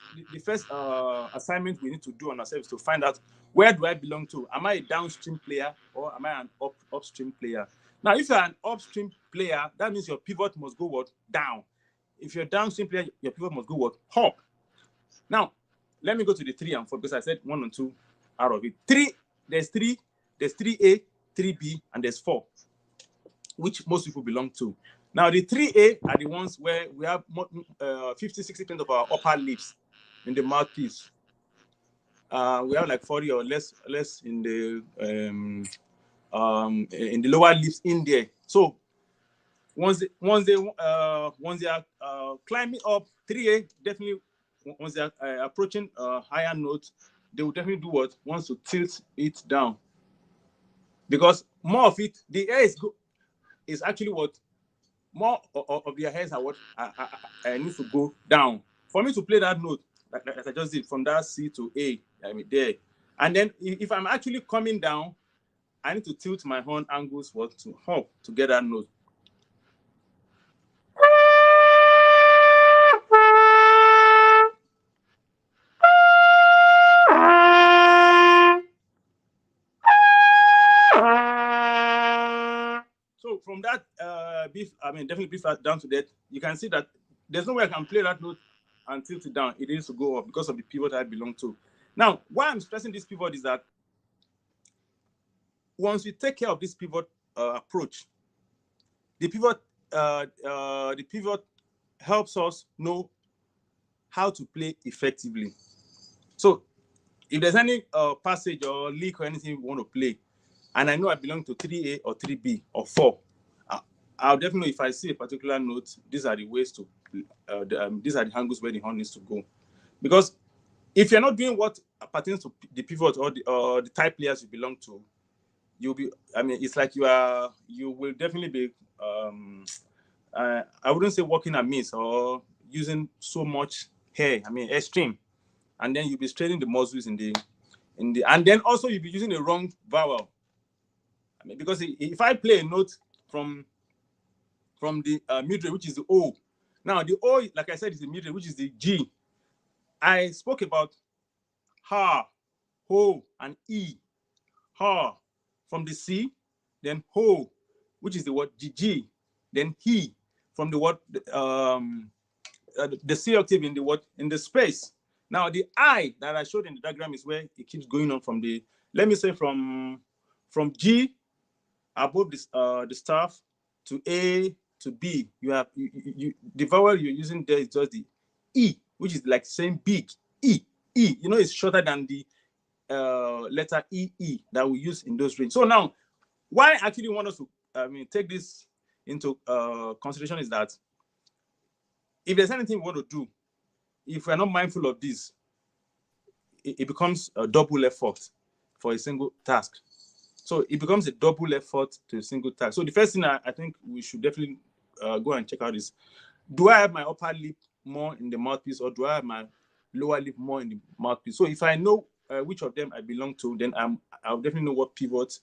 assignment we need to do on ourselves is to find out, where do I belong to? Am I a downstream player or am I an upstream player? Now, if you're an upstream player, that means your pivot must go what? Down. If you're a downstream player, your pivot must go what? Up. Now, let me go to the 3 and 4, because I said 1 and 2 out of it. There's 3A, 3B, and there's 4, which most people belong to. Now, the 3A are the ones where we have 50-60% of our upper lips in the mouthpiece. We have like 40 or less in the lower lips in there. So once they are climbing up, 3A definitely, once they are approaching a higher note, they will definitely do what? Wants to tilt it down, because more of it, the air is actually what? More of their hairs are what I need to go down for me to play that note, like I just did, from that C to A. I mean there, and then if I'm actually coming down, I need to tilt my horn angles to get that note. So from that definitely B flat down to that, you can see that there's no way I can play that note and tilt it down. It needs to go up because of the pivot I belong to. Now, why I'm stressing this pivot is that once we take care of this pivot approach, the pivot helps us know how to play effectively. So if there's any passage or lick or anything we want to play, and I know I belong to 3A or 3B or 4, I'll definitely, if I see a particular note, these are the ways to, these are the angles where the horn needs to go. Because if you're not doing what pertains to the pivot or the type players you belong to, you'll be, I mean, it's like you will definitely be, I wouldn't say working amiss or using so much hair, I mean, extreme. And then you'll be straining the muscles and then also you'll be using the wrong vowel. I mean, because if I play a note from the mid-range, which is the O. Now, the O, like I said, is the mid-range, which is the G. I spoke about ha, ho, and E. Ha from the C, then ho, which is the word G, then he from the word the C octave in the word in the space. Now, the I that I showed in the diagram is where it keeps going on from the, let me say from G above the staff to A to B. You have the vowel you're using there is just the E, which is like saying big E. You know, it's shorter than the letter E that we use in those range. So now, why I actually want us to take this into consideration is that if there's anything we want to do, if we're not mindful of this, it becomes a double effort for a single task. So it becomes a double effort to a single task. So the first thing I think we should definitely go and check out is, do I have my upper lip more in the mouthpiece, or do I have my lower lip more in the mouthpiece. So if I know which of them I belong to, then I'll definitely know what pivot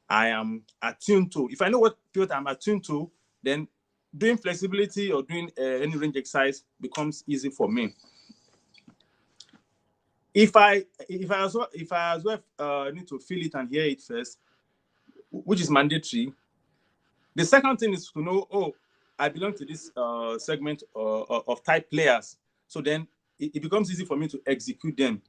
I am attuned to. If I know what pivot I'm attuned to, then doing flexibility or doing any range exercise becomes easy for me. If I as well need to feel it and hear it first, which is mandatory. The second thing is to know, oh, I belong to this segment of type players. So then it becomes easy for me to execute them.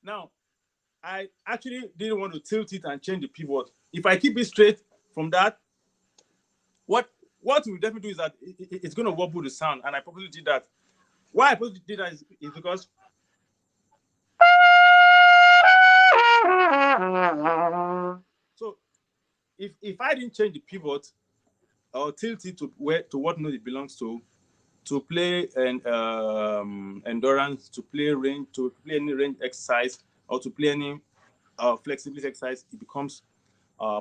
Now, I actually didn't want to tilt it and change the pivot. If I keep it straight from that, what we definitely do is that it's going to wobble the sound, and I probably did that. Why I probably did that is because so if I didn't change the pivot or tilt it to what note it belongs to play an endurance, to play range, to play any range exercise, or to play any flexibility exercise, it becomes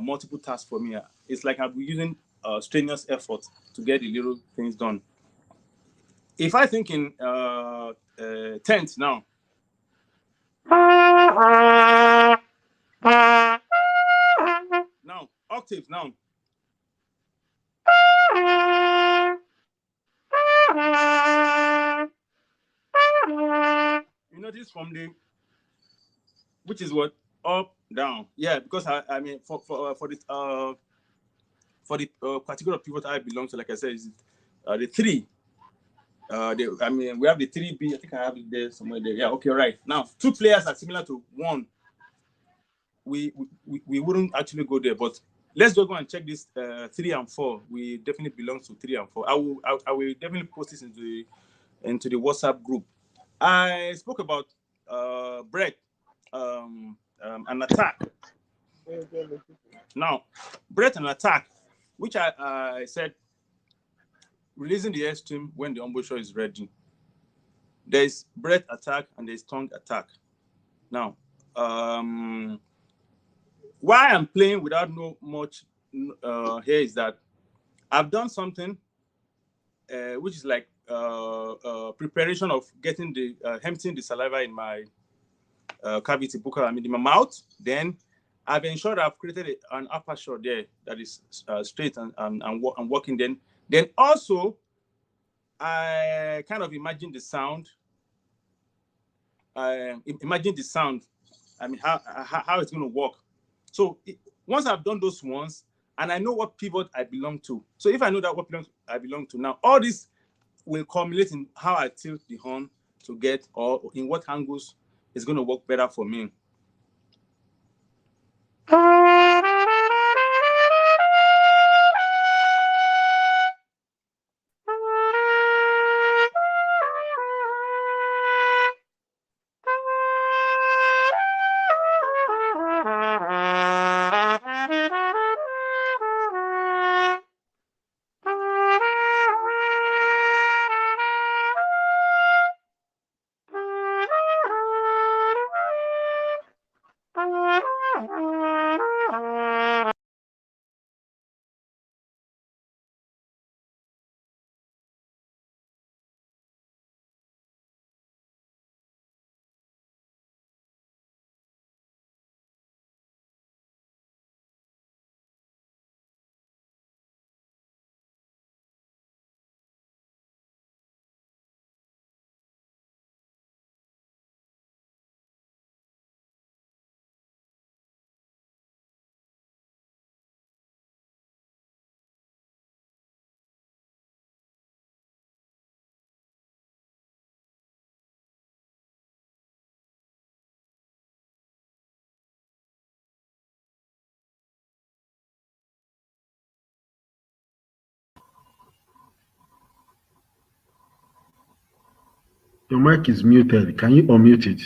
multiple tasks for me. It's like I'll be using strenuous effort to get the little things done. If I think in tenths now, now octaves now. You notice from the, which is what, up, down. Yeah, because I mean for the particular pivot I belong to, like I said, is the 3. I mean, we have the 3B. I think I have it there somewhere there. Yeah, okay, right. Now, 2 players are similar to 1. We wouldn't actually go there, but let's just go and check this 3 and 4. We definitely belong to 3 and 4. I will definitely post this into the WhatsApp group. I spoke about breath, and attack. Now, breath and attack, which I said, releasing the airstream when the embouchure is ready. There's breath attack and there's tongue attack. Now, why I'm playing without no much here is that I've done something which is like preparation of getting the emptying the saliva in my cavity, buccal, in my mouth. Then I've ensured I've created an aperture there that is straight and working. Then also I kind of imagine the sound. Imagine the sound. I mean, how it's going to work. So once I've done those ones, and I know what pivot I belong to. So if I know that what pivot I belong to now, all this will culminate in how I tilt the horn to get, or in what angles it's going to work better for me. Your mic is muted. Can you unmute it?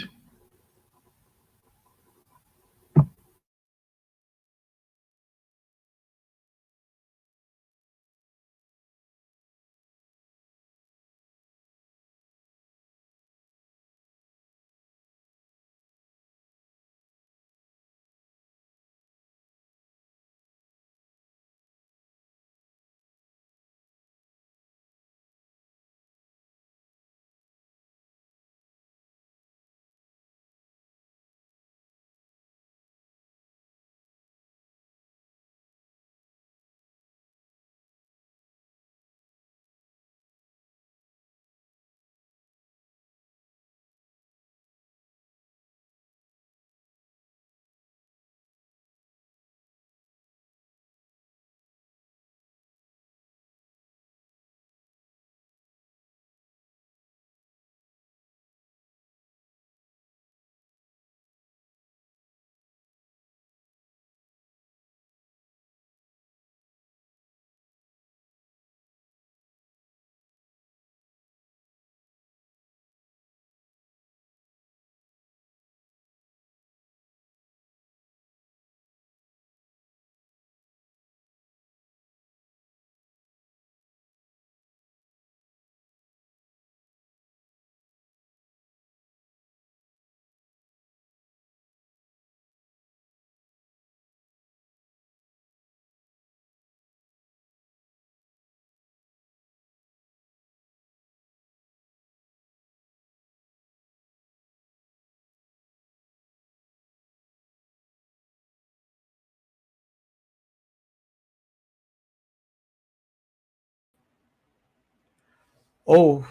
Oh,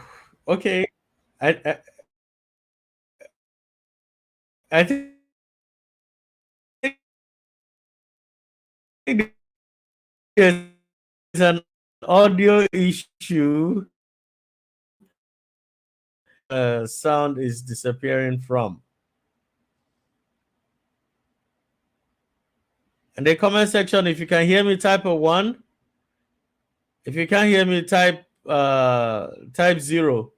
okay. I think there's an audio issue. Sound is disappearing from. In the comment section, if you can hear me, type a 1. If you can't hear me, type 0.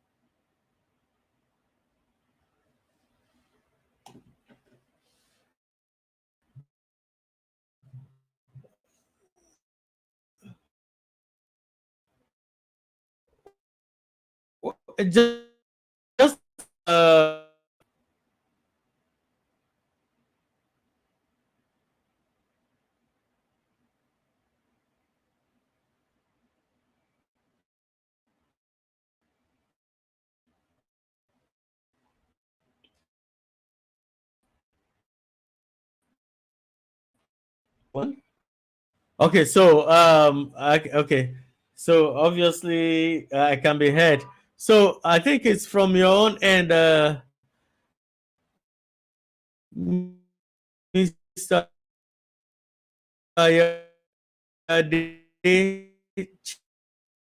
Just one. Okay, so okay, so obviously I can be heard. So I think it's from your own end, Mr.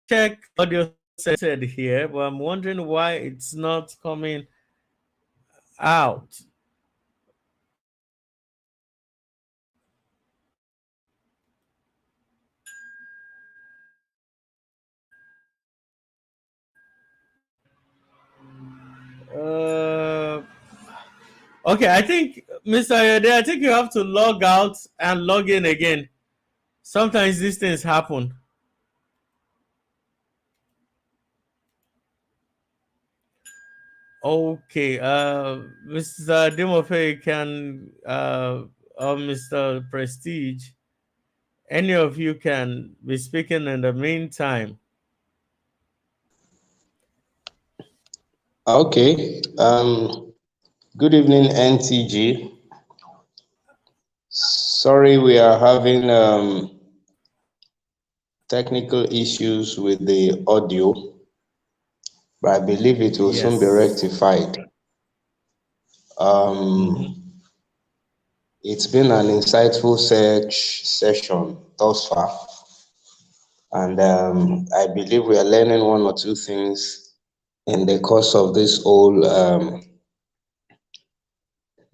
Check audio said here, but I'm wondering why it's not coming out. Okay, I think, Mr. Ayode, I think you have to log out and log in again. Sometimes these things happen. Okay, Mr. Dimofe can, or Mr. Prestige, any of you can be speaking in the meantime. Okay. Good evening, NTG. Sorry, we are having technical issues with the audio, but I believe it will soon be rectified. It's been an insightful session thus far, and I believe we are learning one or two things in the course of this whole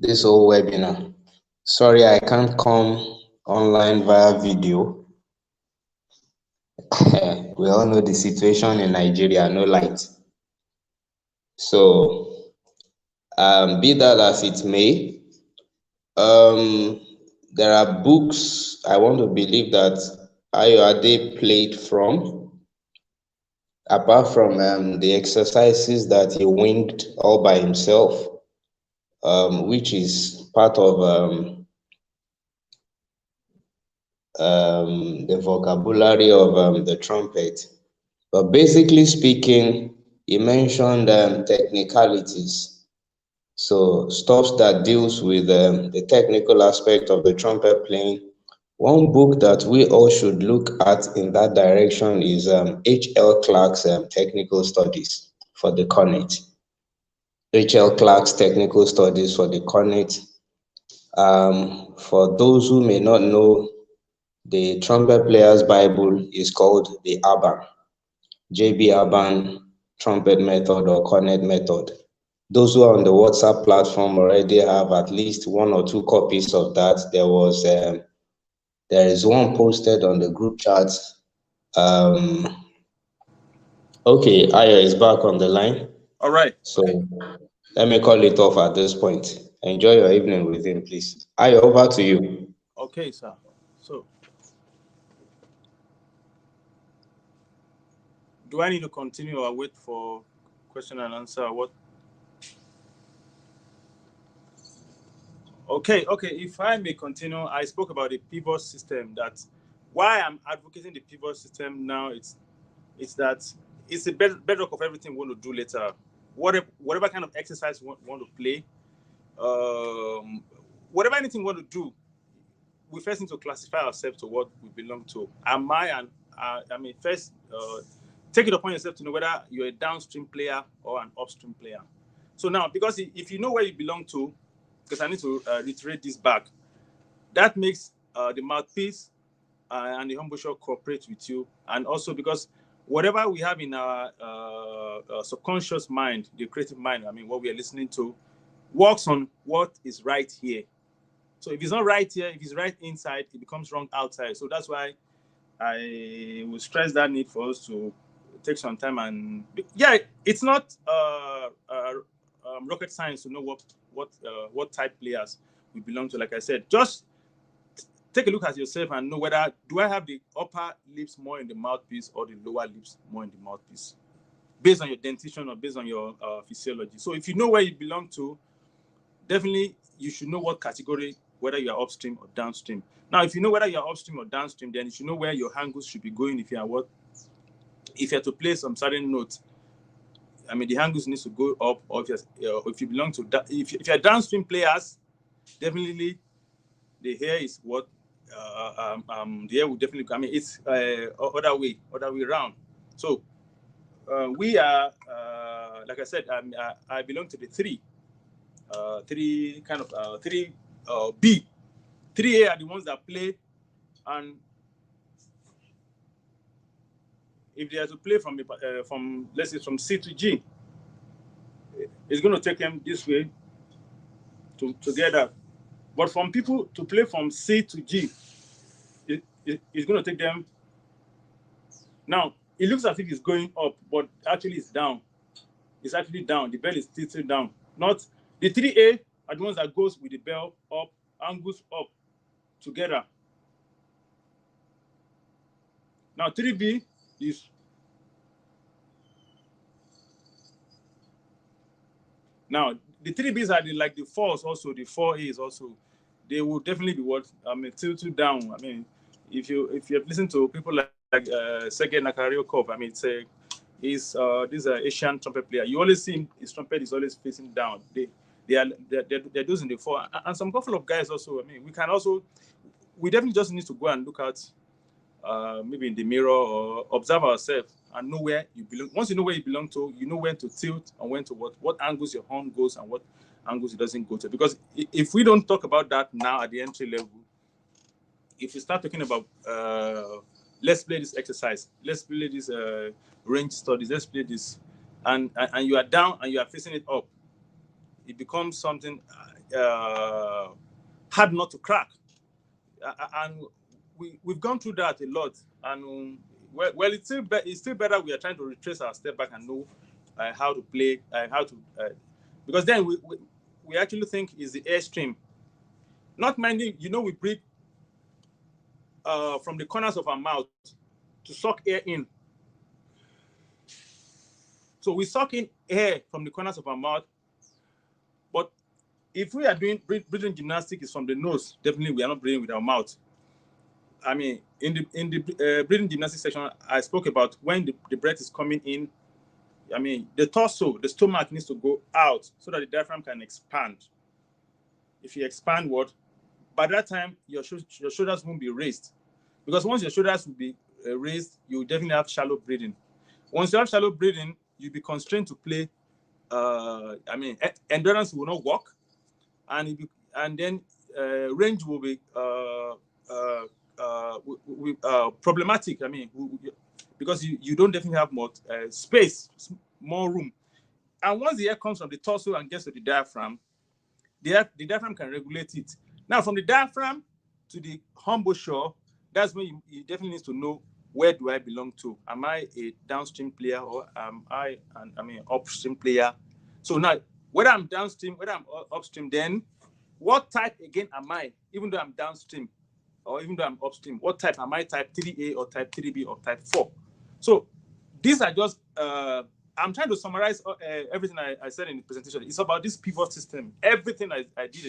webinar. Sorry, I can't come online via video. We all know the situation in Nigeria, no light. So, be that as it may, there are books I want to believe that Ayoade played from, apart from the exercises that he winged all by himself, which is part of the vocabulary of the trumpet. But basically speaking, he mentioned technicalities. So stuff that deals with the technical aspect of the trumpet playing. One book that we all should look at in that direction is H.L. Clark's Technical Studies for the Cornet. H.L. Clark's Technical Studies for the Cornet. For those who may not know, the trumpet player's Bible is called the Abban, J.B. Abban Trumpet Method or Cornet Method. Those who are on the WhatsApp platform already have at least one or two copies of that. There is one posted on the group chat. Okay, Ayo is back on the line. All right. So let me call it off at this point. Enjoy your evening with him, please. Ayo, over to you. Okay, sir. So, do I need to continue or wait for question and answer? What? Okay. If I may continue, I spoke about the pivot system. That why I'm advocating the pivot system now. It's that it's a bedrock of everything we want to do later. Whatever kind of exercise we want to play, whatever anything we want to do, we first need to classify ourselves to what we belong to. First take it upon yourself to know whether you're a downstream player or an upstream player. So now, because if you know where you belong to, because I need to reiterate this back, that makes the mouthpiece and the embouchure cooperate with you. And also because whatever we have in our subconscious mind, the creative mind, what we are listening to, works on what is right here. So if it's not right here, if it's right inside, it becomes wrong outside. So that's why I will stress that need for us to take some time and it's not rocket science to know what type players we belong to. Like I said, just take a look at yourself and know whether do I have the upper lips more in the mouthpiece or the lower lips more in the mouthpiece, based on your dentition or based on your physiology. So if you know where you belong to, definitely you should know what category, whether you are upstream or downstream. Now, if you know whether you are upstream or downstream, then you should know where your angles should be going. If you are to play some certain notes, the angles needs to go up. Or if you belong to if you are downstream players, definitely the hair is what the hair will definitely. It's other way around. So we are like I said, I belong to the three B. 3A are the ones that play, and if they are to play from let's say from C to G, it's going to take them this way together. But from people to play from C to G, it's going to take them. Now it looks as if it's going up, but actually it's down. It's actually down. The bell is tilted down. Not the 3A are the ones that goes with the bell up, angles up together. Now 3B is now the 3Bs are like the 4s also, the 4As also. They will definitely be tilted down. If you have listened to people like Sergei Nakaryokov, he's this Asian trumpet player. You always see his trumpet is always facing down. They're those in the 4, and some couple of guys also. We definitely just need to go and look at maybe in the mirror or observe ourselves and know where you belong. Once you know where you belong to, you know when to tilt and when to what angles your horn goes and what angles it doesn't go to. Because if we don't talk about that now at the entry level, if you start talking about let's play this exercise, let's play this range studies, let's play this, and you are down and you are facing it up, it becomes something hard not to crack. And we've gone through that a lot, and it's still better we are trying to retrace our step back and know how to play, because then we actually think is the airstream. Not minding, we breathe from the corners of our mouth to suck air in. So we suck in air from the corners of our mouth. But if we are doing breathing gymnastics is from the nose, definitely we are not breathing with our mouth. I mean, in the breathing gymnastics section, I spoke about when the breath is coming in. I mean, the torso, the stomach needs to go out so that the diaphragm can expand. If you expand, by that time your shoulders won't be raised, because once your shoulders will be raised, you definitely have shallow breathing. Once you have shallow breathing, you'll be constrained to play. I mean, endurance will not work, and then range will be problematic. I mean, because you don't definitely have more space, more room. And once the air comes from the torso and gets to the diaphragm, the diaphragm can regulate it. Now, from the diaphragm to the embouchure, that's when you definitely need to know, where do I belong to? Am I a downstream player, or am I an upstream player? So now, whether I'm downstream, whether I'm upstream, then what type again am I? Even though I'm downstream, or even though I'm upstream, what type am I? Type 3A or type 3B or type 4? So these are just, I'm trying to summarize everything I said in the presentation. It's about this pivot system. Everything I did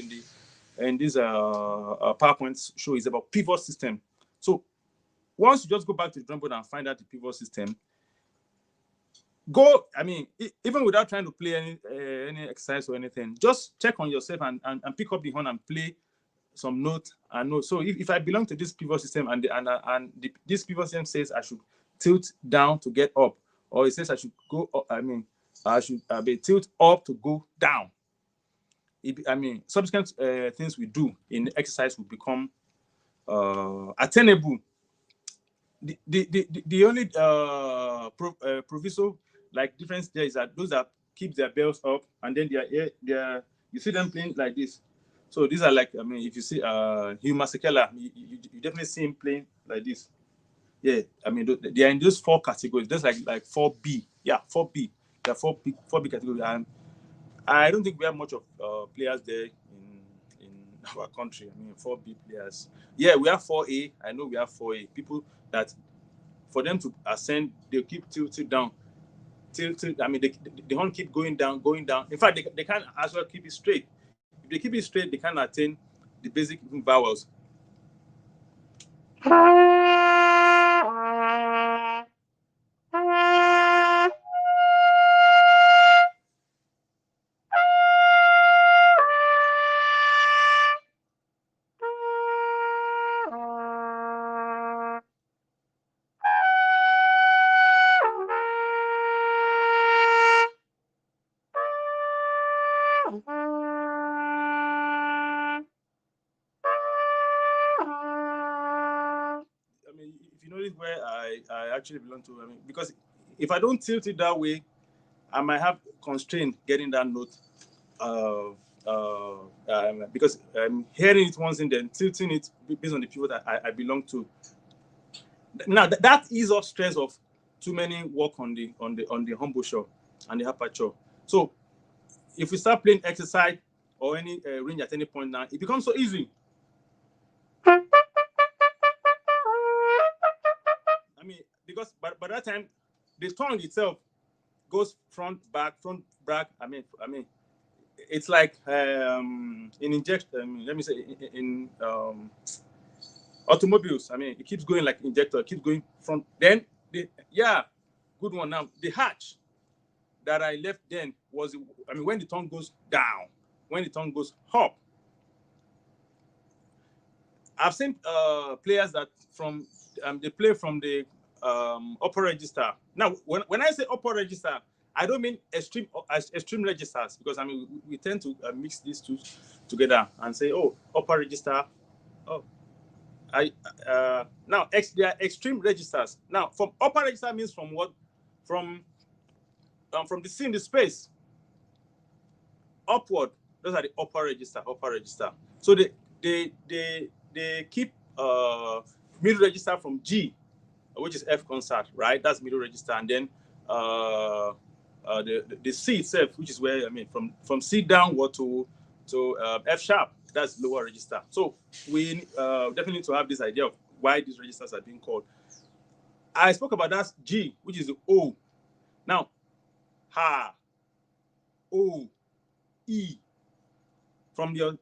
in this PowerPoint show is about pivot system. So once you just go back to the drum board and find out the pivot system, even without trying to play any exercise or anything, just check on yourself and pick up the horn and play some note and note. So if I belong to this pivot system and this pivot system says I should tilt down to get up, or it says I should go up, I should be tilt up to go down. Subsequent things we do in the exercise will become attainable. The only proviso, like, difference there is that those that keep their bells up and then they're you see them playing like this. So these are like, if you see Hugh Masekela, you definitely see him playing like this. Yeah, they are in those 4 categories. There's like 4B. Yeah, 4B. There are 4B categories. And I don't think we have much of players there in our country. 4B players. Yeah, we have 4A. I know we have 4A. People that, for them to ascend, they keep tilted down. The horn keep going down. In fact, they can't as well keep it straight. If they keep it straight, they can't attain the basic vowels. If you notice where I actually belong to, because if I don't tilt it that way, I might have constraint getting that note. Because I'm hearing it once and then tilting it based on the pivot I belong to. Now that ease off stress of too many work on the embouchure and the aperture. So if we start playing exercise or any range at any point now, it becomes so easy. Because by that time, the tongue itself goes front, back. It's like in injection. Let me say in automobiles. It keeps going like injector. It keeps going front. Then good one. Now the hatch that I left then was when the tongue goes down, when the tongue goes up. I've seen players that they play from the upper register. Now, when I say upper register, I don't mean extreme registers, because we tend to mix these two together and say, oh, upper register. Oh, now they are extreme registers. Now, from upper register means from what? From the C in the space upward. Those are the upper register. So they keep middle register from G, which is F concert, right? That's middle register, and then the C itself, which is where, I mean, from C downward to F sharp, that's lower register. So we definitely need to have this idea of why these registers are being called. I spoke about that G, which is the O. Now, ha, O, E, from your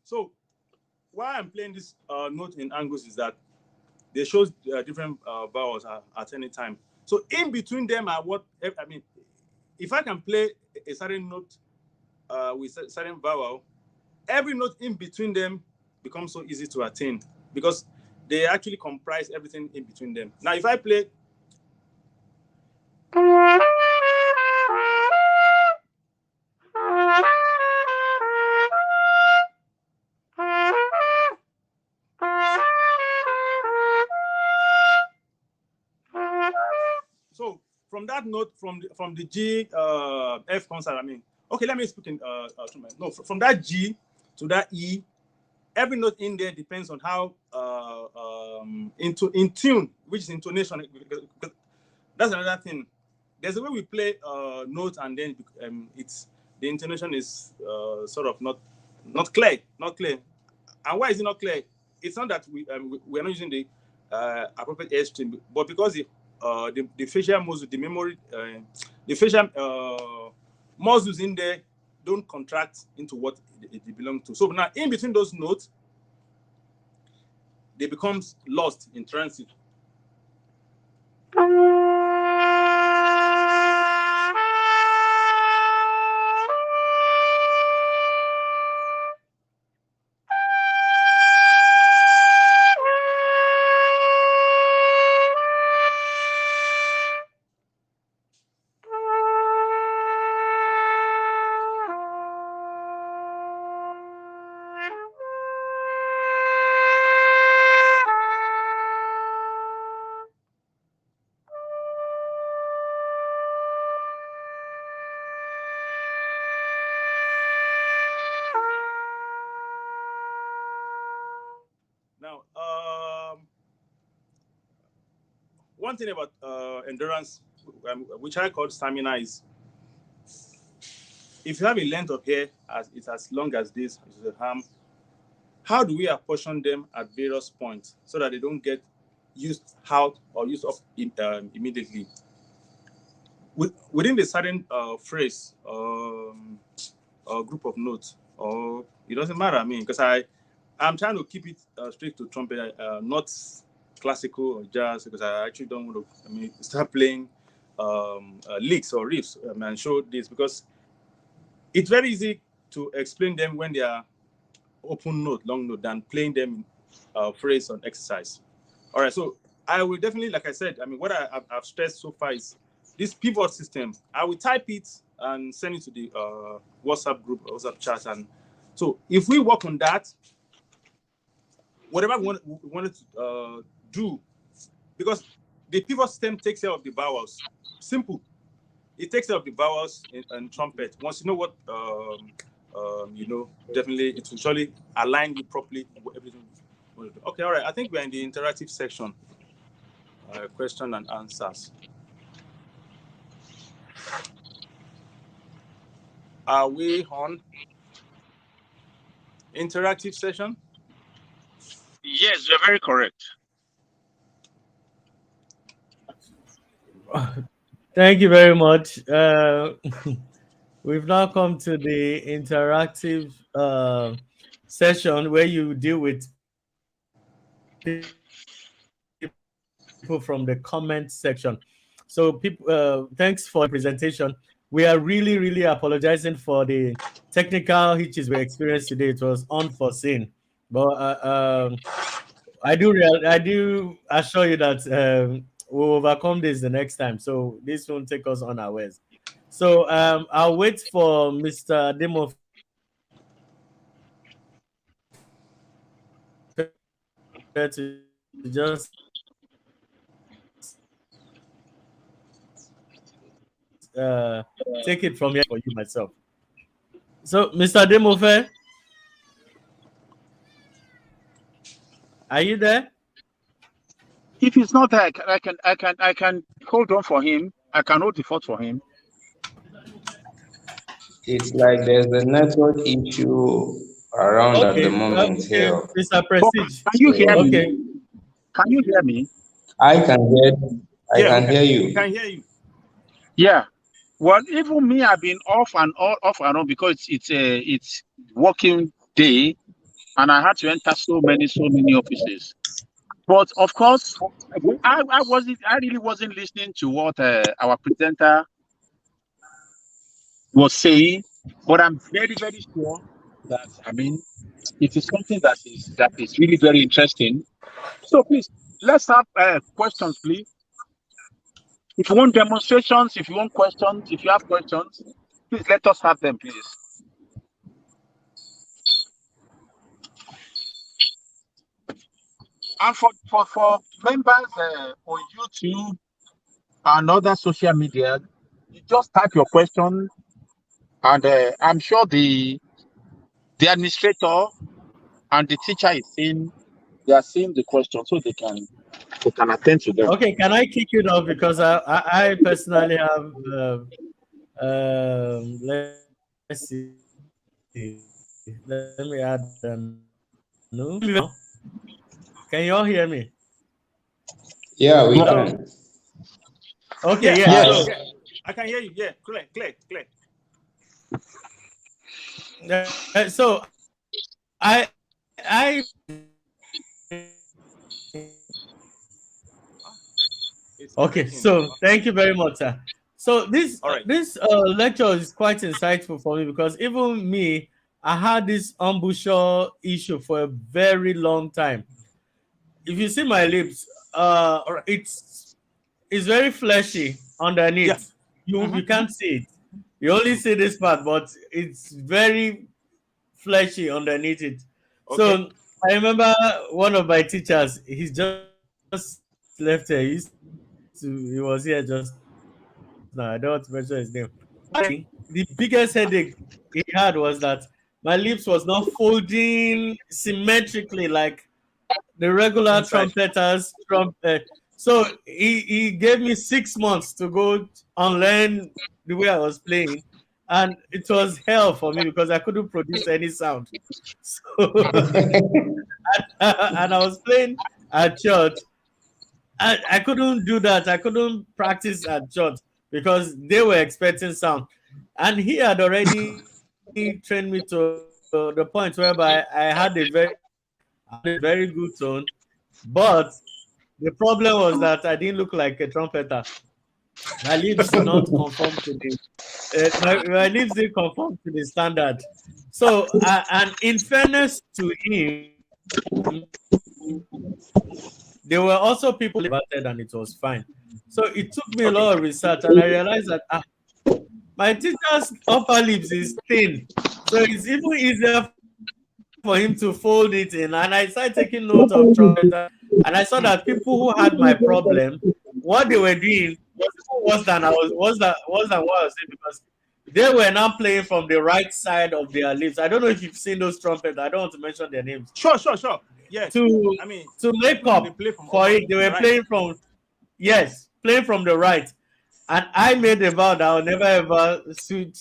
so why I'm playing this note in angles is that they show different vowels at any time. So in between them are what, I mean, if I can play a certain note with a certain vowel, every note in between them becomes so easy to attain because they actually comprise everything in between them. Now, if I play so from that note, from the G F concert, I mean, okay, let me speak in no, from that G to that E, every note in there depends on how in tune, which is intonation. That's another thing. There's a way we play notes, and then it's the intonation is sort of not clear. And why is it not clear? It's not that we are not using the appropriate airstream, but because the facial muscle, the memory, the facial muscles in there don't contract into what they belong to. So now, in between those notes, they become lost in transit. Now, one thing about endurance, which I call stamina, is if you have a length of hair as long as this, as the arm, how do we apportion them at various points so that they don't get used out or used up immediately? Within the certain phrase or group of notes, or it doesn't matter, I mean, because I'm trying to keep it straight to trumpet, not classical or jazz, because I actually don't want to start playing licks or riffs and show this, because it's very easy to explain them when they are open note, long note, than playing them in phrase on exercise. All right, so I will definitely, like I said, I mean, what I've stressed so far is this pivot system. I will type it and send it to the WhatsApp group, WhatsApp chat. And so if we work on that, whatever we wanted to do, because the pivot system takes care of the vowels. Simple. It takes care of the vowels in trumpet. Once you know what, definitely it will surely align you properly with everything. Okay, all right. I think we're in the interactive section. Question and answers. Are we on interactive session? Yes, you're very correct. Thank you very much. We've now come to the interactive session where you deal with people from the comment section. So, people, thanks for the presentation. We are really, really apologizing for the technical hitches we experienced today. It was unforeseen, but I do assure you that we'll overcome this the next time. So this won't take us unawares. So I'll wait for Mr. Demo to just take it from here for you myself. So, Mr. Demofe, are you there? If he's not there, I can hold on for him. I can hold the fort for him. It's like there's a network issue around at the moment here. Mr. Prestige. Can you hear me? Okay. Can you hear me? I can hear. I can hear you. We can hear you. Yeah. Well, even me, I've been off and on because it's working day, and I had to enter so many offices. But of course, I really wasn't listening to what our presenter was saying. But I'm very, very sure that it is something that is really very interesting. So please, let's have questions, please. If you want demonstrations, if you want questions, if you have questions, please let us have them, please. And for members on YouTube and other social media, you just type your question, and I'm sure the administrator and the teacher they are seeing the question, so they can attend to them. Okay, can I kick it off because I personally have let's see. Let me add no. Can you all hear me? Yeah, we can. Okay, yeah. I can hear you. Yeah, clear. So I okay, so thank you very much, sir. So this lecture is quite insightful for me because even me, I had this embouchure issue for a very long time. If you see my lips, it's very fleshy underneath. You can't see it. You only see this part, but it's very fleshy underneath it. Okay. So I remember one of my teachers. He's just left here. He was here just now. I don't want to mention his name. The biggest headache he had was that my lips was not folding symmetrically like the regular trumpeters trumpet. So he gave me 6 months to go unlearn the way I was playing, and it was hell for me because I couldn't produce any sound. So and I was playing at church. I couldn't do that. I couldn't practice at church because they were expecting sound, and he had already trained me to the point whereby I had a very good tone, but the problem was that I didn't look like a trumpeter. My lips did not conform to the my lips didn't conform to the standard. So and in fairness to him, there were also people invited and it was fine. So it took me a lot of research and I realized that my teacher's upper lips is thin. So it's even easier for him to fold it in. And I started taking note of trumpeter and I saw that people who had my problem, what they were doing was worse than what I was saying because they were now playing from the right side of their lips. I don't know if you've seen those trumpets. I don't want to mention their names. Sure. Yes. To make up for it, they were playing from playing from the right. And I made a vow that I'll never ever switch.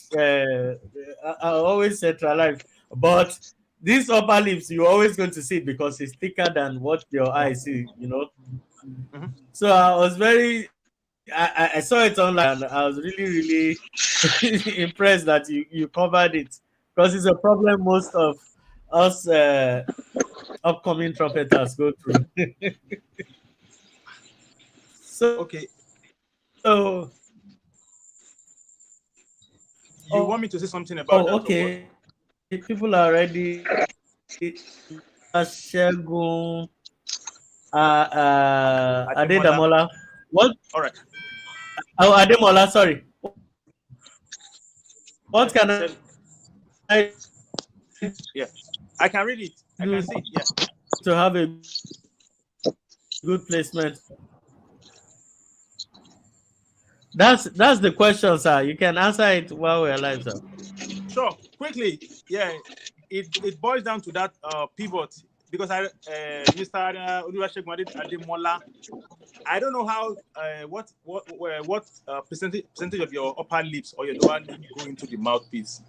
I'll always centralize. But these upper lips, you're always going to see it because it's thicker than what your eyes see, So I was I saw it online and I was really, really impressed that you covered it because it's a problem most of us upcoming trumpeters go through. So you want me to say something about that? Okay. People are ready. Shegun Adedamola. What? All right. Oh, Ademola, sorry. What can Said, I yeah, I can read it. I do can see. Yeah. to have a good placement? That's the question, sir. You can answer it while we're live, sir. Sure. Quickly. Yeah. It boils down to that pivot because Mr. Oluwasegun Ademola, I don't know how what percentage of your upper lips or your lower lip go into the mouthpiece.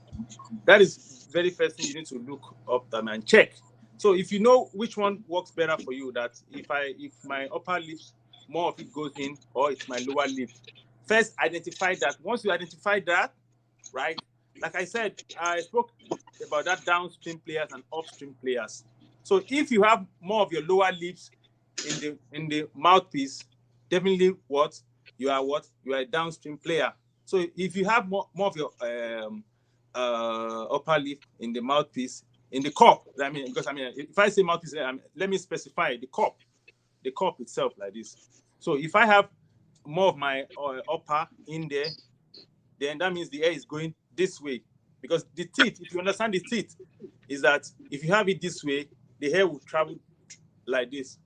That is very first thing you need to look up and check. So if you know which one works better for you, that if my upper lips, more of it goes in, or it's my lower lip, first identify that. Once you identify that, right? Like I said, I spoke about that downstream players and upstream players. So if you have more of your lower lips in the mouthpiece, definitely you are a downstream player. So if you have more of your upper lip in the mouthpiece, in the cup, because if I say mouthpiece, let me specify the cup itself like this. So if I have more of my upper in there, then that means the air is going this way. Because the teeth, if you understand the teeth, is that if you have it this way, the air will travel like this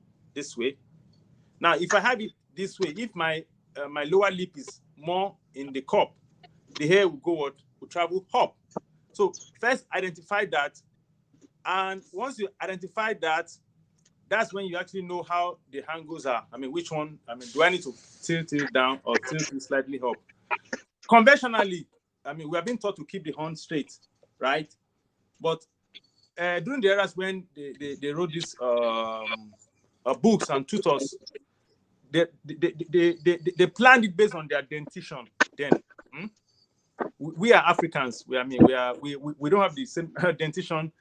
way. Now, if I have it this way, if my lower lip is more in the cup, the air will travel up. So first identify that, and once you identify that, that's when you actually know how the angles are. Which one? Do I need to tilt it down or tilt it slightly up? Conventionally, we have been taught to keep the horn straight, right? But during the eras when they wrote these books and tutors, they planned it based on their dentition. Then we are Africans. We don't have the same dentition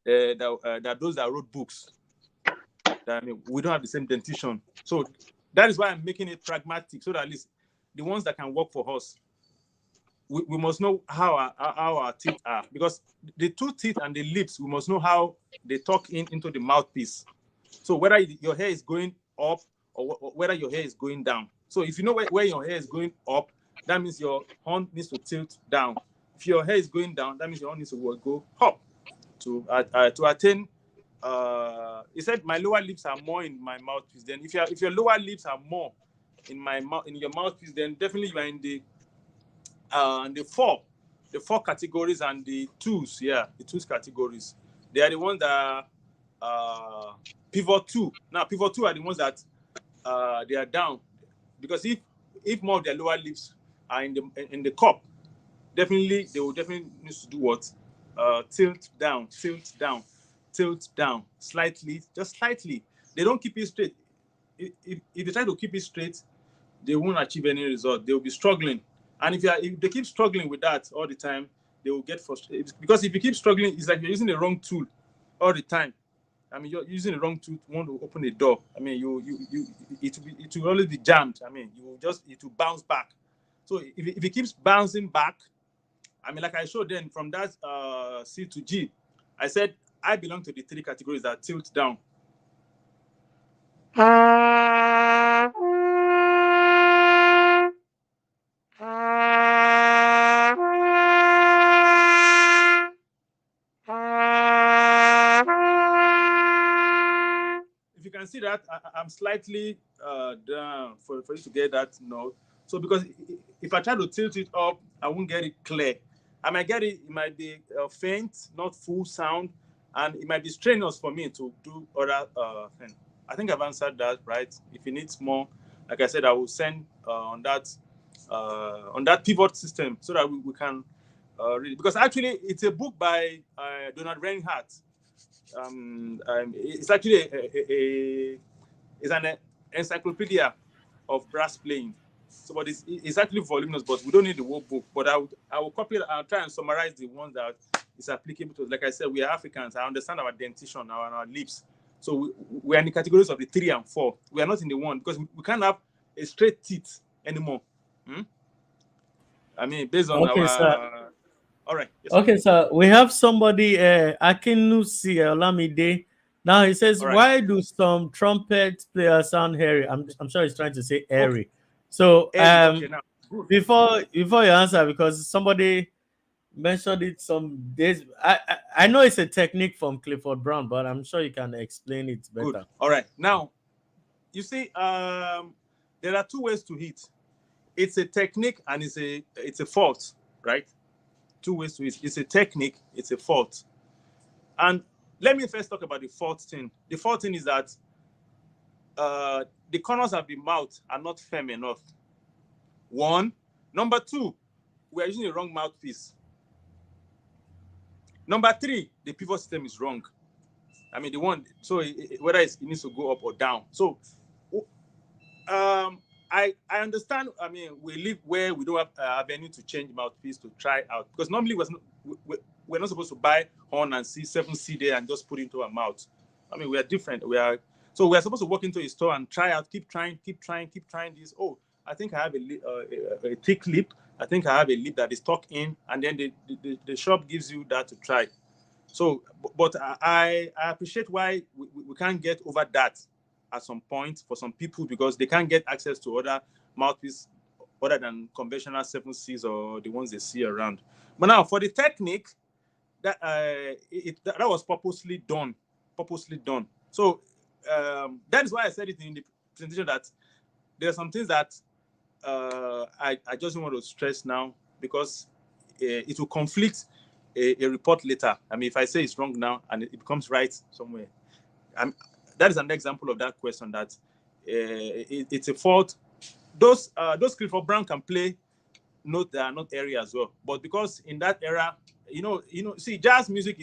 that those that wrote books. We don't have the same dentition. So that is why I'm making it pragmatic, so that at least the ones that can work for us, we must know how our teeth are, because the two teeth and the lips, we must know how they tuck into the mouthpiece. So whether your hair is going up or whether your hair is going down. So if you know where your hair is going up, that means your horn needs to tilt down. If your hair is going down, that means your horn needs to go up to attain. He said my lower lips are more in my mouthpiece. Then if your lower lips are more in your mouthpiece, then definitely you are in the four categories and the twos. Yeah, the twos categories. They are the ones that are pivot two. Now pivot two are the ones that they are down, because if more of their lower lips are in the cup, definitely they will definitely need to do what? Tilt down, slightly, just slightly. They don't keep it straight. If they try to keep it straight, they won't achieve any result. They will be struggling. And if they keep struggling with that all the time, they will get frustrated. Because if you keep struggling, it's like you're using the wrong tool all the time. You're using the wrong tool to want to open a door. It will always be jammed. It will bounce back. So if it keeps bouncing back, like I showed then from that C to G, I said I belong to the three categories that tilt down. If you can see that, I'm slightly down for you to get that note. So because if I try to tilt it up, I won't get it clear. I might get it, it might be faint, not full sound, and it might be strenuous for me to do other things. I think I've answered that, right? If it needs more, like I said, I will send on that pivot system so that we can read it. Because actually, it's a book by Donald Reinhardt. It's actually it's an encyclopedia of brass playing. So, but it's actually voluminous, but we don't need the whole book. But I will copy it. I'll try and summarize the ones that is applicable to us. Like I said, we are Africans. I understand our dentition, our lips. So we are in the categories of the 3 and 4. We are not in the 1 because we can't have a straight teeth anymore. Based on Okay, our. sir. All right. Yes, okay, sir. We have somebody, Akinusi Olamide. Now he says, All right. why do some trumpet players sound hairy? I'm sure he's trying to say airy. So Okay, now. Good. before you answer, because somebody mentioned it some days, I know it's a technique from Clifford Brown, but I'm sure you can explain it better. Good. All right. Now, you see, there are two ways to hit. It's a technique and it's a fault, right? Two ways to hit. It's a technique, it's a fault. And let me first talk about the fault thing. The fault thing is that the corners of the mouth are not firm enough. One. Number two, we are using the wrong mouthpiece. Number three, the pivot system is wrong. I mean, the one, so whether it needs to go up or down. So I understand. I mean, we live where we don't have avenue to change mouthpiece to try out, because normally we're not supposed to buy horn and see 7C there and just put it into our mouth. I mean, we are different. We're supposed to walk into a store and try out, keep trying this. Oh, I think I have a thick lip. I think I have a lip that is tucked in, and then the shop gives you that to try. So, but I appreciate why we can't get over that at some point for some people, because they can't get access to other mouthpiece other than conventional 7Cs or the ones they see around. But now for the technique, that was purposely done. So that is why I said it in the presentation that there are some things that I just don't want to stress now, because it will conflict a report later. I mean, if I say it's wrong now and it becomes right somewhere, that is an example of that question that it's a fault. Those Clifford Brown can play note that are not area as well, but because in that era, see, jazz music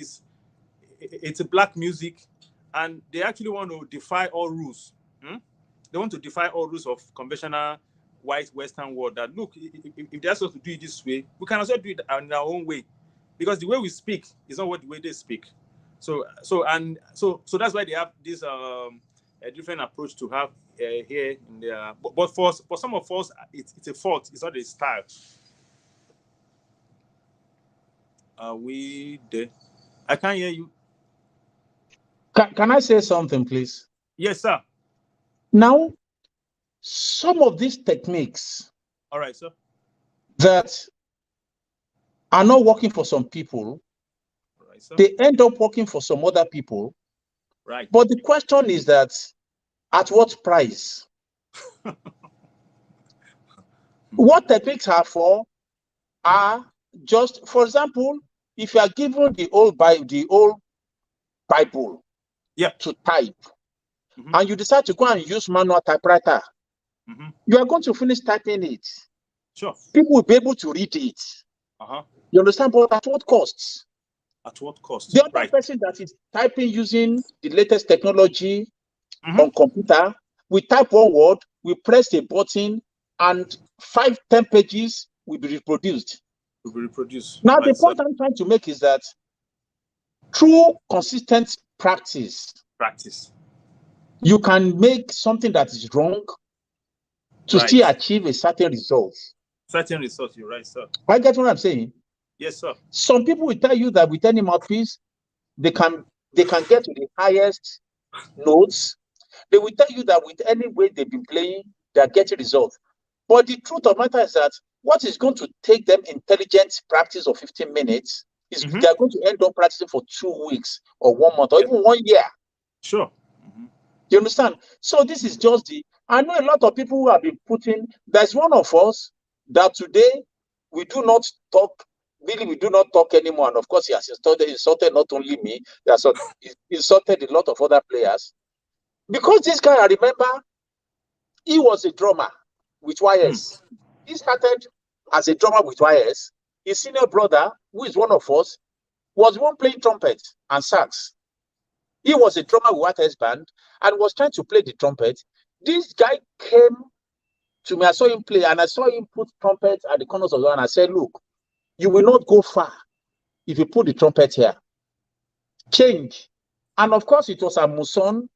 it's a black music, and they actually want to defy all rules. They want to defy all rules of conventional white Western world. That look, if they're supposed to do it this way, we can also do it in our own way, because the way we speak is not what the way they speak. So that's why they have this a different approach to have here in there. But for some of us, it's a fault. It's not a style. Are we there? I can't hear you. Can I say something, please? Yes, sir. Now, some of these techniques, all right, sir, that are not working for some people, right, sir, they end up working for some other people. Right. But the question is that at what price? What techniques are for are just, for example, if you are given the old Bible to type, and you decide to go and use manual typewriter, you are going to finish typing it. Sure. People will be able to read it. You understand? But at what cost? At what cost? The other person that is typing using the latest technology on computer, we type one word, we press a button, and 5-10 pages will be reproduced. Now, the point I'm trying to make is that through consistent practice, you can make something that is wrong to still achieve a certain result. You're right, sir. I get what I'm saying? Yes, sir. Some people will tell you that with any mouthpiece, they can get to the highest notes. They will tell you that with any way they've been playing, they are getting results. But the truth of the matter is that what is going to take them intelligent practice of 15 minutes is they are going to end up practicing for 2 weeks or 1 month or even 1 year. Sure. You understand? So this is just I know a lot of people who have been there's one of us that today we do not talk anymore. And of course, he has insulted not only me, he has insulted a lot of other players. Because this guy, I remember, he was a drummer with YS. He started as a drummer with YS. His senior brother, who is one of us, was one playing trumpet and sax. He was a drummer with YS band and was trying to play the trumpet. This guy came to me. I saw him play, and I saw him put trumpet at the corners of the and I said, look, you will not go far if you put the trumpet here. Change. And of course, it was a Muson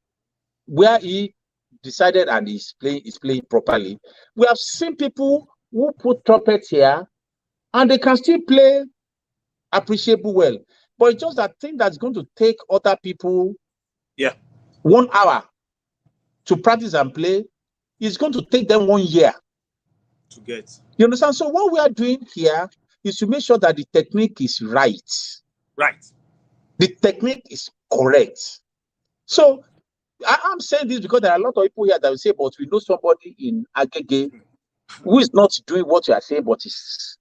where he decided and is playing properly. We have seen people who put trumpet here and they can still play appreciable well. But it's just that thing that's going to take other people Yeah. 1 hour to practice and play is going to take them 1 year to get. You understand? So what we are doing here is to make sure that the technique is right. Right. The technique is correct. So I'm saying this because there are a lot of people here that will say, but we know somebody in Agege who is not doing what you are saying, but is,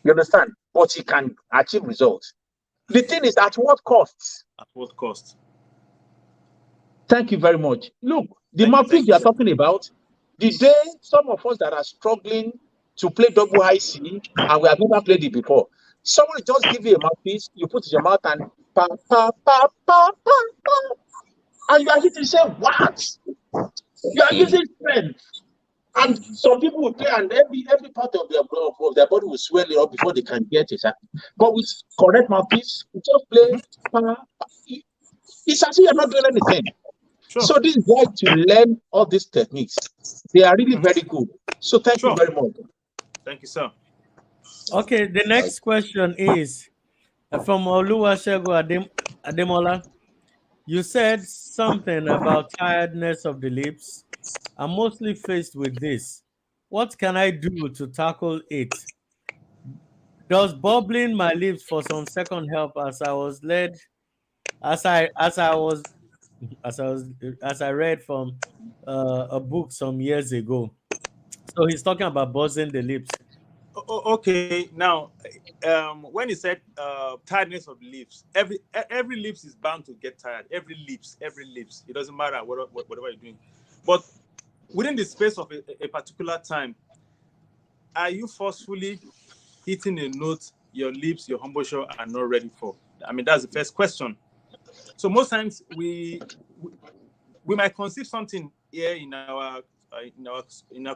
you understand? But he can achieve results. The thing is, at what cost? At what cost? Thank you very much. Look, the Thank mouthpiece we you, are sir. talking about, the day some of us that are struggling to play double high C and we have never played it before, someone just give you a mouthpiece, you put it in your mouth and pa pa pa pa pa pa, and you are hitting. Say what? You are using strength, and some people will play, and every part of their body will swell up before they can get it. But with correct mouthpiece, you just play. Pa, pa. It's as if you're not doing anything. Sure. So this is why to learn all these techniques. They are really very good. So thank you very much. Thank you, sir. Okay, the next question is from Oluwasegun Ademola. You said something about tiredness of the lips. I'm mostly faced with this. What can I do to tackle it? Does bubbling my lips for some second help as I was led as I read from a book some years ago. So he's talking about buzzing the lips. Okay, now when he said tiredness of lips, every lips is bound to get tired. Every lips. It doesn't matter whatever you're doing. But within the space of a particular time, are you forcefully hitting a note your lips, your embouchure are not ready for? I mean, that's the first question. So most times we might conceive something here in our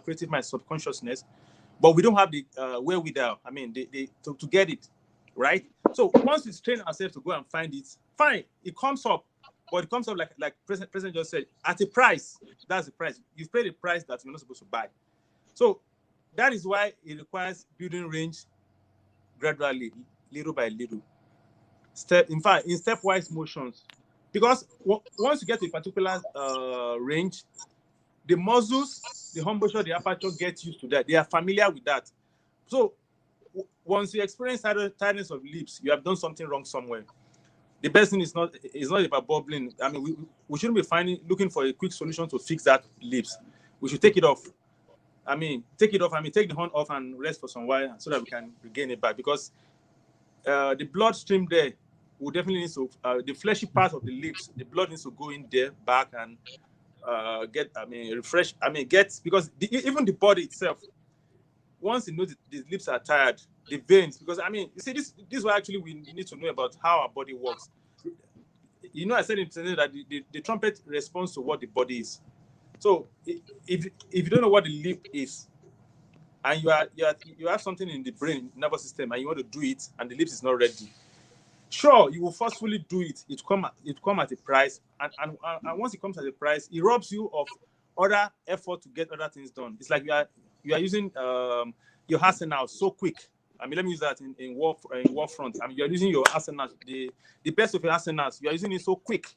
creative mind, subconsciousness, but we don't have the wherewithal. I mean, to get it right. So once we train ourselves to go and find it, fine, it comes up, but it comes up like President just said, at a price. That's the price. You've paid a price that you're not supposed to buy. So that is why it requires building range gradually, little by little. In stepwise motions, because once you get to a particular range, the muscles, the embouchure, the aperture get used to that. They are familiar with that. So once you experience tiredness of lips, you have done something wrong somewhere. The best thing is not about bubbling. I mean, we shouldn't be looking for a quick solution to fix that lips. We should take it off. I mean, take the horn off and rest for some while so that we can regain it back, because the bloodstream there will definitely need to, the fleshy part of the lips, the blood needs to go in there back and refresh. Because even the body itself, once you know the lips are tired, the veins, because you see, this is why actually we need to know about how our body works. You know, I said in that the trumpet responds to what the body is. So if you don't know what the lip is, and you have something in the brain, nervous system, and you want to do it, and the lips is not ready, sure, you will forcefully do it. It come at a price, and once it comes at a price, it robs you of other effort to get other things done. It's like you are using your arsenal so quick. I mean, let me use that in war front. I mean, you are using your arsenal, the best of your arsenals. You are using it so quick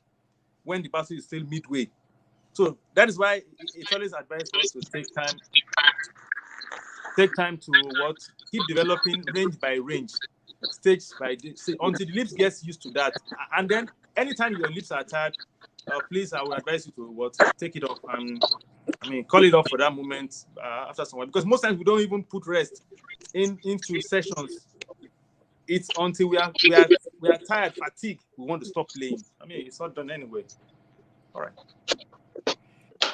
when the battle is still midway. So that is why it's always advised for us to take time to keep developing range by range, stage by stage, until the lips gets used to that. And then anytime your lips are tired, please, I would advise you to take it off and call it off for that moment after some while, because most times we don't even put rest into sessions. It's until we are tired, fatigued, we want to stop playing. I mean, it's not done anyway. All right.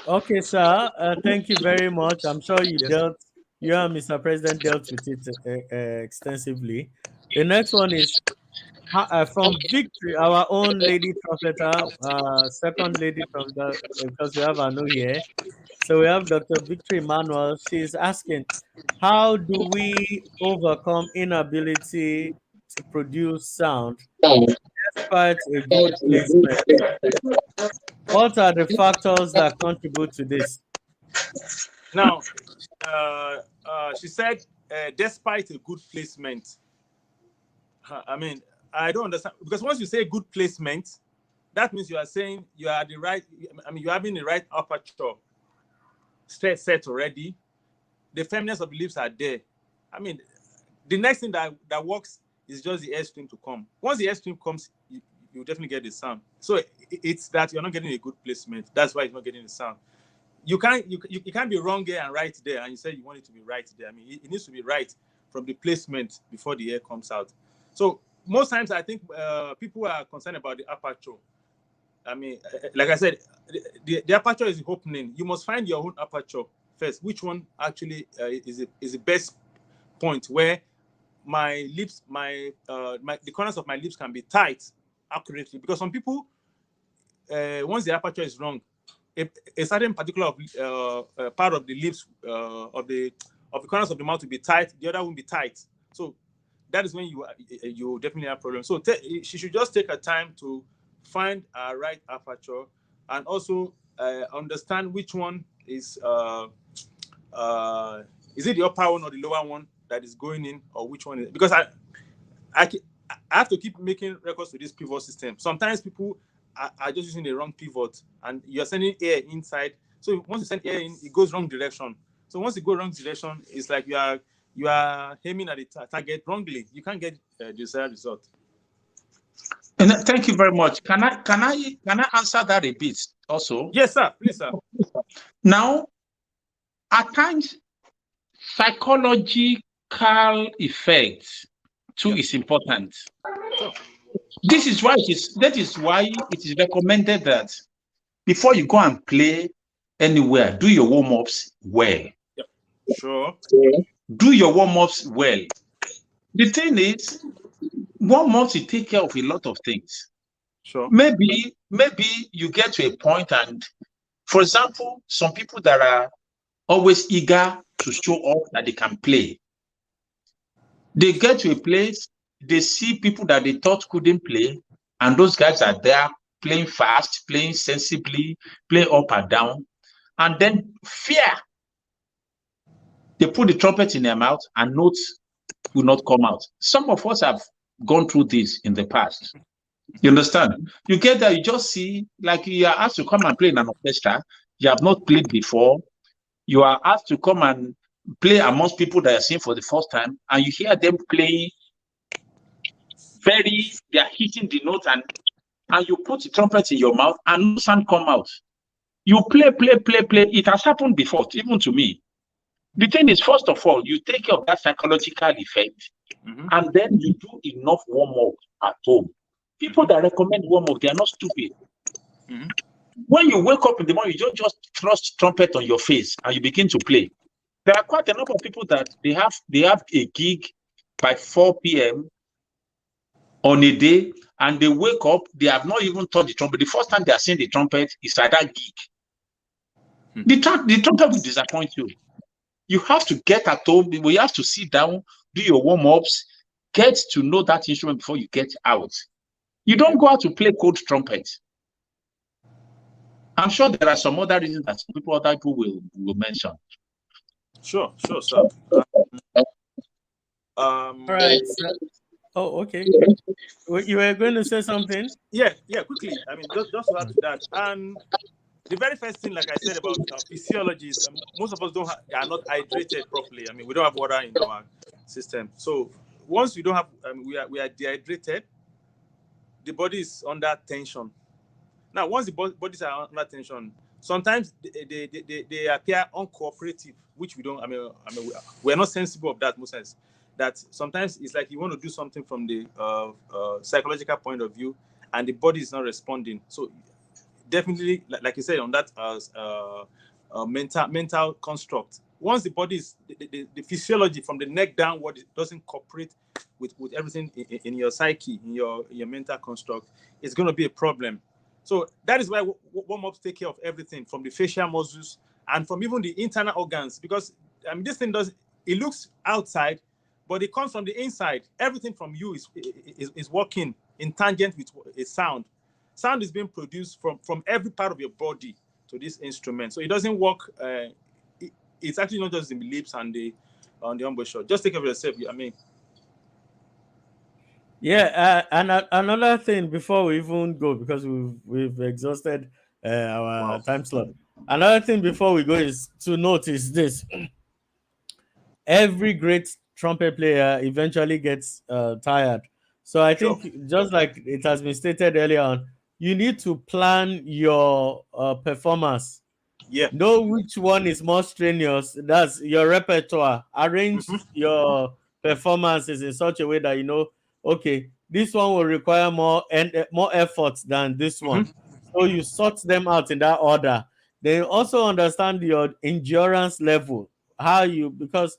Okay, sir. Thank you very much. I'm sure you and Mr. President dealt with it extensively. The next one is from Victory, our own lady trumpeter, second lady trumpeter, because we have Anu here. So we have Dr. Victory Manuel. She's asking, how do we overcome inability to produce sound despite a good placement? What are the factors that contribute to this? Now, she said, despite a good placement. I mean, I don't understand, because once you say good placement, that means you are saying you are the right, I mean, you're having the right aperture set already. The firmness of the lips are there. I mean, the next thing that works is just the airstream to come. Once the airstream comes, you definitely get the sound. So it's that you're not getting a good placement. That's why it's not getting the sound. You can't be wrong here and right there, and you said you want it to be right there. I mean, it needs to be right from the placement before the air comes out. So most times I think people are concerned about the aperture. I mean, like I said, the aperture is the opening. You must find your own aperture first. Which one actually is the best point where my lips, the corners of my lips can be tight accurately? Because some people, once the aperture is wrong, a certain particular part of the lips of the corners of the mouth will be tight, the other won't be tight. So that is when you definitely have problems. So she should just take her time to find a right aperture, and also understand which one is it the upper one or the lower one that is going in, or which one is, because I have to keep making records to this pivot system. Sometimes people are just using the wrong pivot, and you're sending air inside. So once you send air in, it goes wrong direction. So once you go wrong direction, it's like you are aiming at the target wrongly. You can't get the desired result. And thank you very much. Can I answer that a bit also? Yes, sir. Please, sir. Now, at times, psychological effects too is important. Sure. That is why it is recommended that before you go and play anywhere, do your warm-ups well. Yep. Sure. Do your warm-ups well. The thing is, warm-ups will take care of a lot of things. Sure. Maybe you get to a point, and for example, some people that are always eager to show off that they can play, they get to a place, they see people that they thought couldn't play, and those guys are there playing fast, playing sensibly, playing up and down, and then fear. They put the trumpet in their mouth and notes will not come out. Some of us have gone through this in the past. You understand? You get there, you just see, like you are asked to come and play in an orchestra. You have not played before. You are asked to come and play amongst people that are seeing for the first time, and you hear them playing they are hitting the note, and you put the trumpet in your mouth and no sound come out. You play. It has happened before, even to me. The thing is, first of all, you take care of that psychological effect, and then you do enough warm-up at home. People that recommend warm-up, they are not stupid. When you wake up in the morning, you don't just thrust trumpet on your face and you begin to play. There are quite a number of people that they have a gig by 4 p.m. on a day, and they wake up, they have not even touched the trumpet. The first time they are seeing the trumpet is at that gig. The trumpet will disappoint you. You have to get at home. We have to sit down, do your warm-ups, get to know that instrument before you get out. You don't go out to play cold trumpet. I'm sure there are some other reasons that other people will mention. Sure, sir. All right. Oh, okay. You were going to say something? Yeah, quickly. I mean, just to add to that. And the very first thing, like I said about physiology, is most of us are not hydrated properly. I mean, we don't have water in our system. So once we don't have, we are dehydrated, the body is under tension. Now, once the bodies are under tension, sometimes they appear uncooperative, which we don't. I mean, we are not sensible of that most times. That sometimes it's like you want to do something from the psychological point of view, and the body is not responding. So definitely, like you said, on that mental construct. Once the body is the physiology from the neck downward, it doesn't cooperate with everything in your psyche, in your mental construct, it's going to be a problem. So that is why warm-ups take care of everything from the facial muscles and from even the internal organs, because this thing it looks outside, but it comes from the inside. Everything from you is working in tangent with a sound. Sound is being produced from every part of your body to this instrument. So it doesn't work. It's actually not just in the lips and on the embouchure. Just take care of yourself. Yeah, another thing before we even go, because we've exhausted our time slot. Another thing before we go is to notice this: every great trumpet player eventually gets tired. So I Sure. think, just like it has been stated earlier on, you need to plan your performance. Yeah. Know which one is more strenuous. That's your repertoire. Arrange your performances in such a way that you know, okay, this one will require more effort than this one. So you sort them out in that order. Then also understand your endurance level. How you, because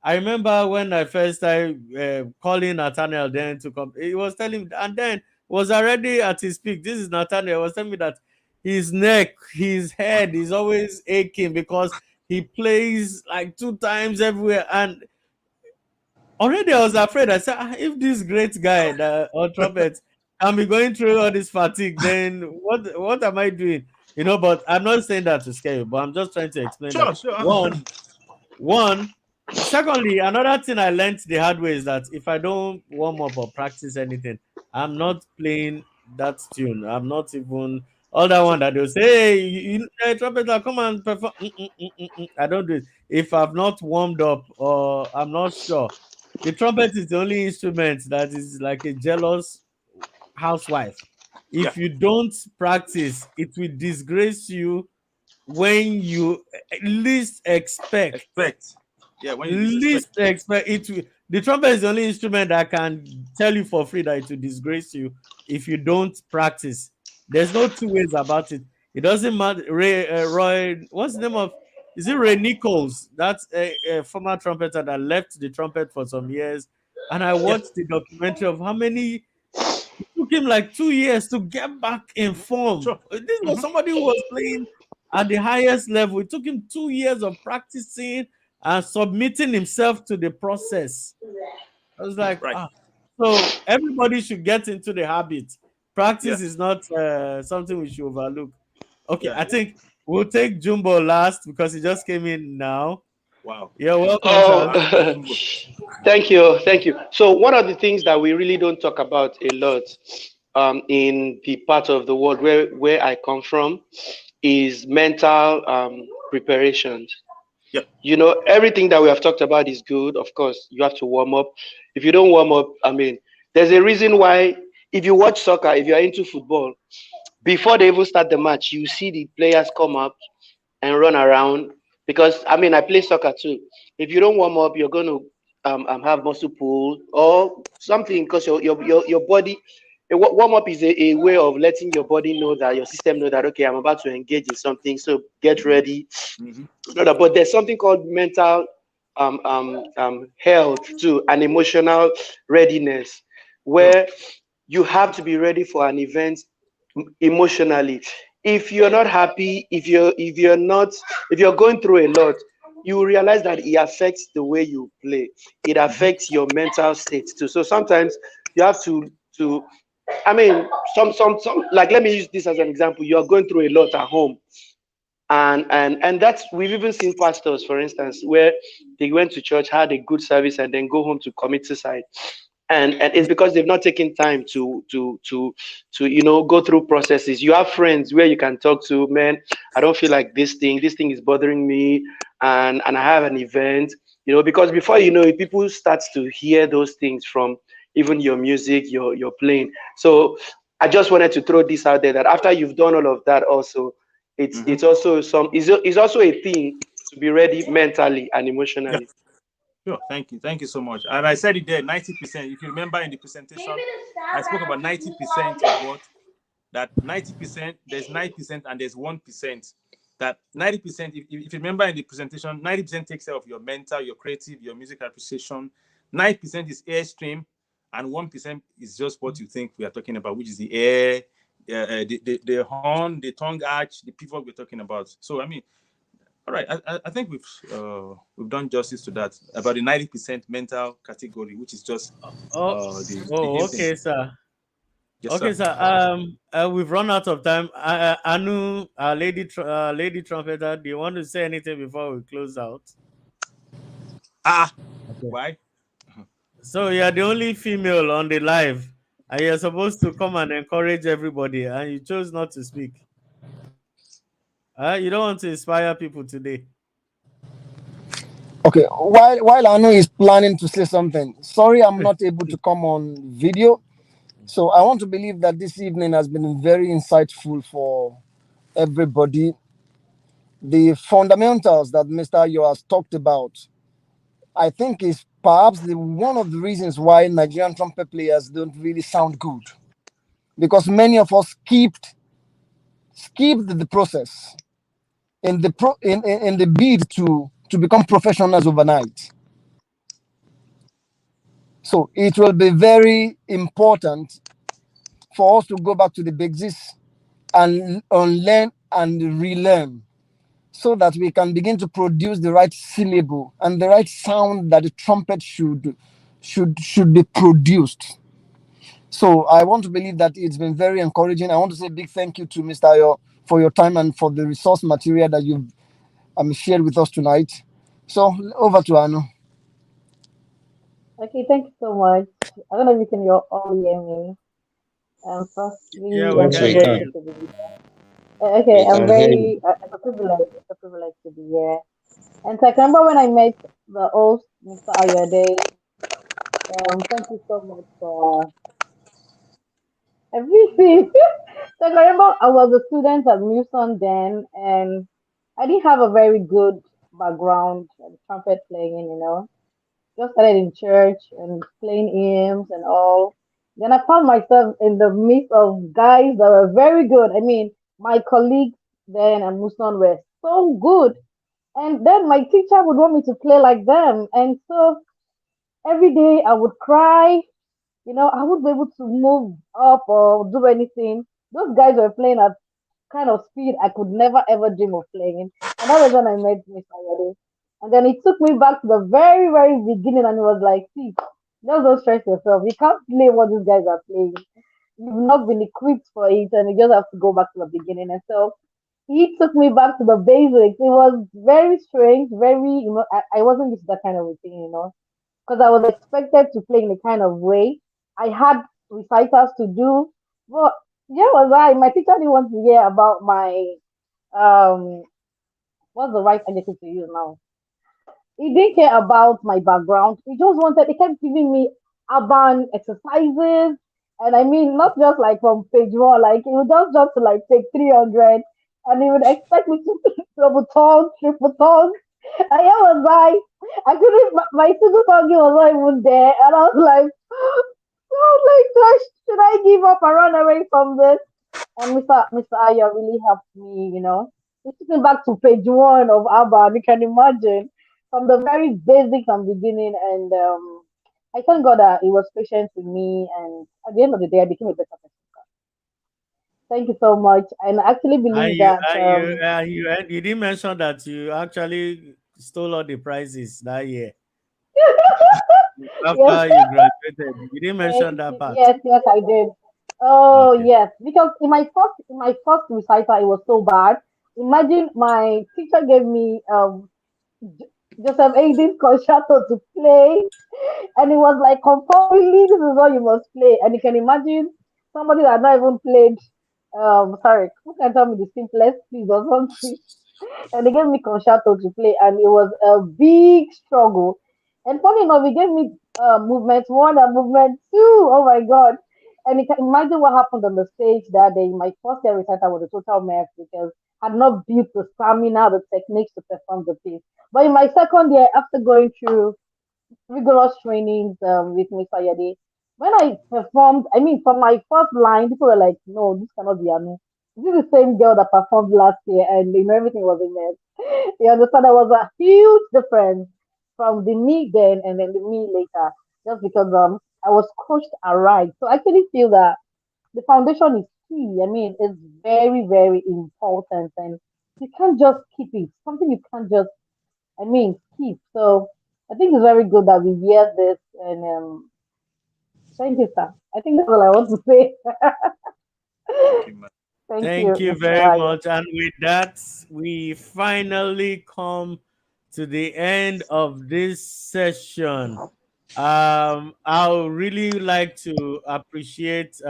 I remember when I first started calling Nathaniel then to come, he was telling me, and then was already at his peak. This is Nathaniel. He was telling me that his neck, his head is always aching because he plays like 2 times everywhere. And already I was afraid. I said, "Ah, if this great guy on trumpet can be going through all this fatigue, then what am I doing?" But I'm not saying that to scare you, but I'm just trying to explain that. Sure, sure. One, secondly, another thing I learned the hard way is that if I don't warm up or practice anything, I'm not playing that tune. I'm not even all that one that they'll say, "Hey, trumpeter, come and perform." I don't do it if I've not warmed up or I'm not sure. The trumpet is the only instrument that is like a jealous housewife. Yeah. If you don't practice, it will disgrace you when you least expect. Expect. Yeah, when you Least disrespect. expect it to. The trumpet is the only instrument that can tell you for free that it will disgrace you if you don't practice. There's no two ways about it. It doesn't matter. Roy, what's the name of? Is it Ray Nichols? That's a former trumpeter that left the trumpet for some years. And I Yeah. watched the documentary of how many. It took him like 2 years to get back in form. Sure. This was somebody who was playing at the highest level. It took him 2 years of practicing and submitting himself to the process. I was like, Right. so everybody should get into the habit. Yeah. Practice is not something we should overlook. Okay, Yeah. I think we'll take Jumbo last because he just came in now. Wow. You're welcome, Oh, sir. thank you, thank you. So one of the things that we really don't talk about a lot in the part of the world where I come from is mental preparations. Yep. Everything that we have talked about is good. Of course, you have to warm up. If you don't warm up, I mean, there's a reason why if you watch soccer, if you're into football, before they even start the match, you see the players come up and run around because I mean I play soccer too. If you don't warm up, you're going to have muscle pull or something because your body. Warm up is a way of letting your body know that your system know that okay, I'm about to engage in something, so get ready. But there's something called mental health too, and emotional readiness, Sure. where you have to be ready for an event emotionally. If you're not happy, if you're going through a lot, you will realize that it affects the way you play. It affects your mental state too. So sometimes you have to I mean some like let me use this as an example. You are going through a lot at home. And that's we've even seen pastors, for instance, where they went to church, had a good service, and then go home to commit suicide. And it's because they've not taken time to go through processes. You have friends where you can talk to, man, I don't feel like this thing is bothering me, and I have an event, because before you know it, people start to hear those things from even your music, your playing. So I just wanted to throw this out there that after you've done all of that, also it's also it's also a thing to be ready mentally and Yeah. emotionally. Sure. Thank you. Thank you so much. And I said it there, 90%. If you remember in the presentation, I spoke about 90% of what? That 90%, there's 9% and there's 1%. That 90%, if you remember in the presentation, 90% takes care of your mental, your creative, your music appreciation. 9% is airstream, and 1% is just what you think we are talking about, which is the air, the horn, the tongue arch, the pivot we're talking about. So, I mean, all right, I think we've done justice to that about the 90% mental category, which is just Oh, the game thing. okay, sir. Yes, Okay, sir. sir. We've run out of time. Anu, lady trumpeter, do you want to say anything before we close out? Ah, Okay. why? So you're the only female on the live, and you're supposed to come and encourage everybody, and you chose not to speak. You don't want to inspire people today. Okay, while Anu is planning to say something, sorry I'm not able to come on video. So I want to believe that this evening has been very insightful for everybody. The fundamentals that Mr. Ayo has talked about, I think, is perhaps one of the reasons why Nigerian trumpet players don't really sound good, because many of us skipped the process in the bid to become professionals overnight. So it will be very important for us to go back to the basics and unlearn and relearn, so that we can begin to produce the right syllable and the right sound that the trumpet should be produced. So I want to believe that it's been very encouraging. I want to say a big thank you to Mr. Ayo for your time and for the resource material that you've shared with us tonight. So over to Anu. Okay, thank you so much. I don't know if you can all hear me. Yeah, Firstly, we I'm Yes, can very, we hear very can. happy you. to be here. Okay, We can hear you. it's a privilege. It's a privilege to be here. And so I can remember when I met the host, Mr. Ayode. Thank you so much for everything. So I can remember I was a student at Muson then, and I didn't have a very good background in trumpet playing. Just started in church and playing hymns and all. Then I found myself in the midst of guys that were very good. I mean, my colleagues then and Muson were so good. And then my teacher would want me to play like them. And so every day I would cry. I wouldn't be able to move up or do anything. Those guys were playing at kind of speed I could never ever dream of playing. And that was when I met Mr. Yade. And then it took me back to the very, very beginning and it was like, see, just don't stress yourself. You can't play what these guys are playing. You've not been equipped for it and you just have to go back to the beginning. And so he took me back to the basics. It was very strange, I wasn't used to that kind of routine, because I was expected to play in a kind of way. I had recitals to do, but yeah, was I? My teacher didn't want to hear about my um. What's the right adjective to use now? He didn't care about my background. He just wanted. He kept giving me urban exercises, and I mean not just like from page one. Like he would just jump to like page 300, and he would expect me to double tongue, triple tongue. And here was I couldn't. My single tongue was not even there, and I was like, gosh, should I give up and run away from this? And Mr. Aya really helped me. He took me back to page one of ABBA. You can imagine from the very basics and beginning. And I thank God that he was patient with me. And at the end of the day, I became a better person. Thank you so much. And I actually believe that. You didn't mention that you actually stole all the prizes that year Yes, after you graduated. You didn't mention that part. yes, I did. Oh Okay. yes, because in my first recital, it was so bad. Imagine my teacher gave me J- Joseph Haydn's concerto to play, and it was like compulsorily this is what you must play. And you can imagine somebody that had not even played. Sorry, who can tell me the simplest, please, or something? And they gave me concerto to play, and it was a big struggle. And funny enough, they gave me movement one and movement two. Oh my god! And you can imagine what happened on the stage that day. My first year recital was a total mess because I had not built the stamina, the techniques to perform the piece. But in my second year, after going through rigorous trainings with Mr. Yade. When I performed, I mean, from my first line, people were like, no, this cannot be Anu. This is the same girl that performed last year, and everything was a mess. You understand? There was a huge difference from the me then and then the me later, just because I was coached aright. So I actually feel that the foundation is key. I mean, it's very, very important, and you can't just keep it. Something you can't just keep. So I think it's very good that we hear this, and thank you, sir. I think that's all I want to say. Thank you, man. Thank Thank you, you Mr. very Ayo. much. And with that, we finally come to the end of this session. I would really like to appreciate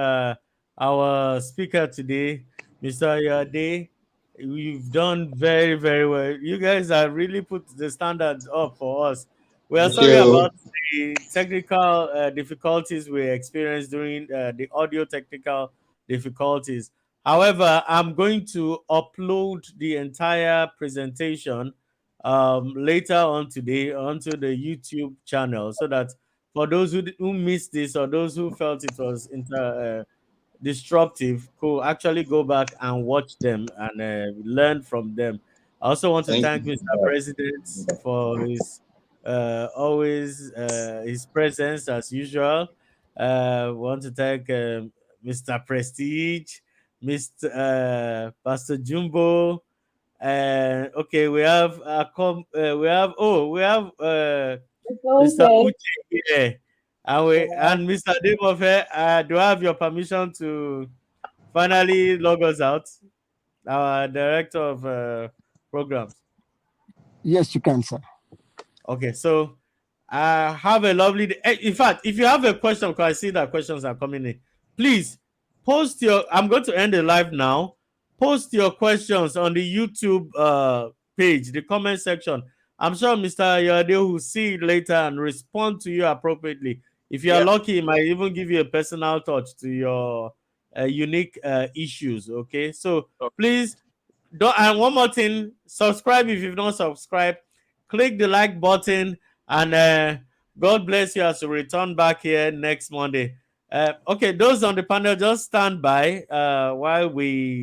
our speaker today, Mr. Yade. You've done very, very well. You guys have really put the standards up for us. We are Thank sorry you. about the technical difficulties we experienced during the audio technical difficulties. However, I'm going to upload the entire presentation later on today onto the YouTube channel so that for those who missed this or those who felt it was disruptive could actually go back and watch them and learn from them. I also want to Thank thank you. Mr. President for his always his presence as usual. Want to thank Mr. Prestige, Mr. Pastor Jumbo, and okay, we have we have It's Mr. okay. Uche here, and Yeah. Mr. Demofe. Do I have your permission to finally log us out? Our director of programs. Yes, you can, sir. Okay, so have a lovely day. In fact, if you have a question, because I see that questions are coming in, please post your. I'm going to end the live now. Post your questions on the YouTube page, the comment section. I'm sure Mr. Yade will see it later and respond to you appropriately. If you are Yeah. lucky, he might even give you a personal touch to your unique issues. Okay, so Okay. please don't. And one more thing, subscribe if you've not subscribed. Click the like button, and God bless you as you return back here next Monday. Okay, those on the panel, just stand by while we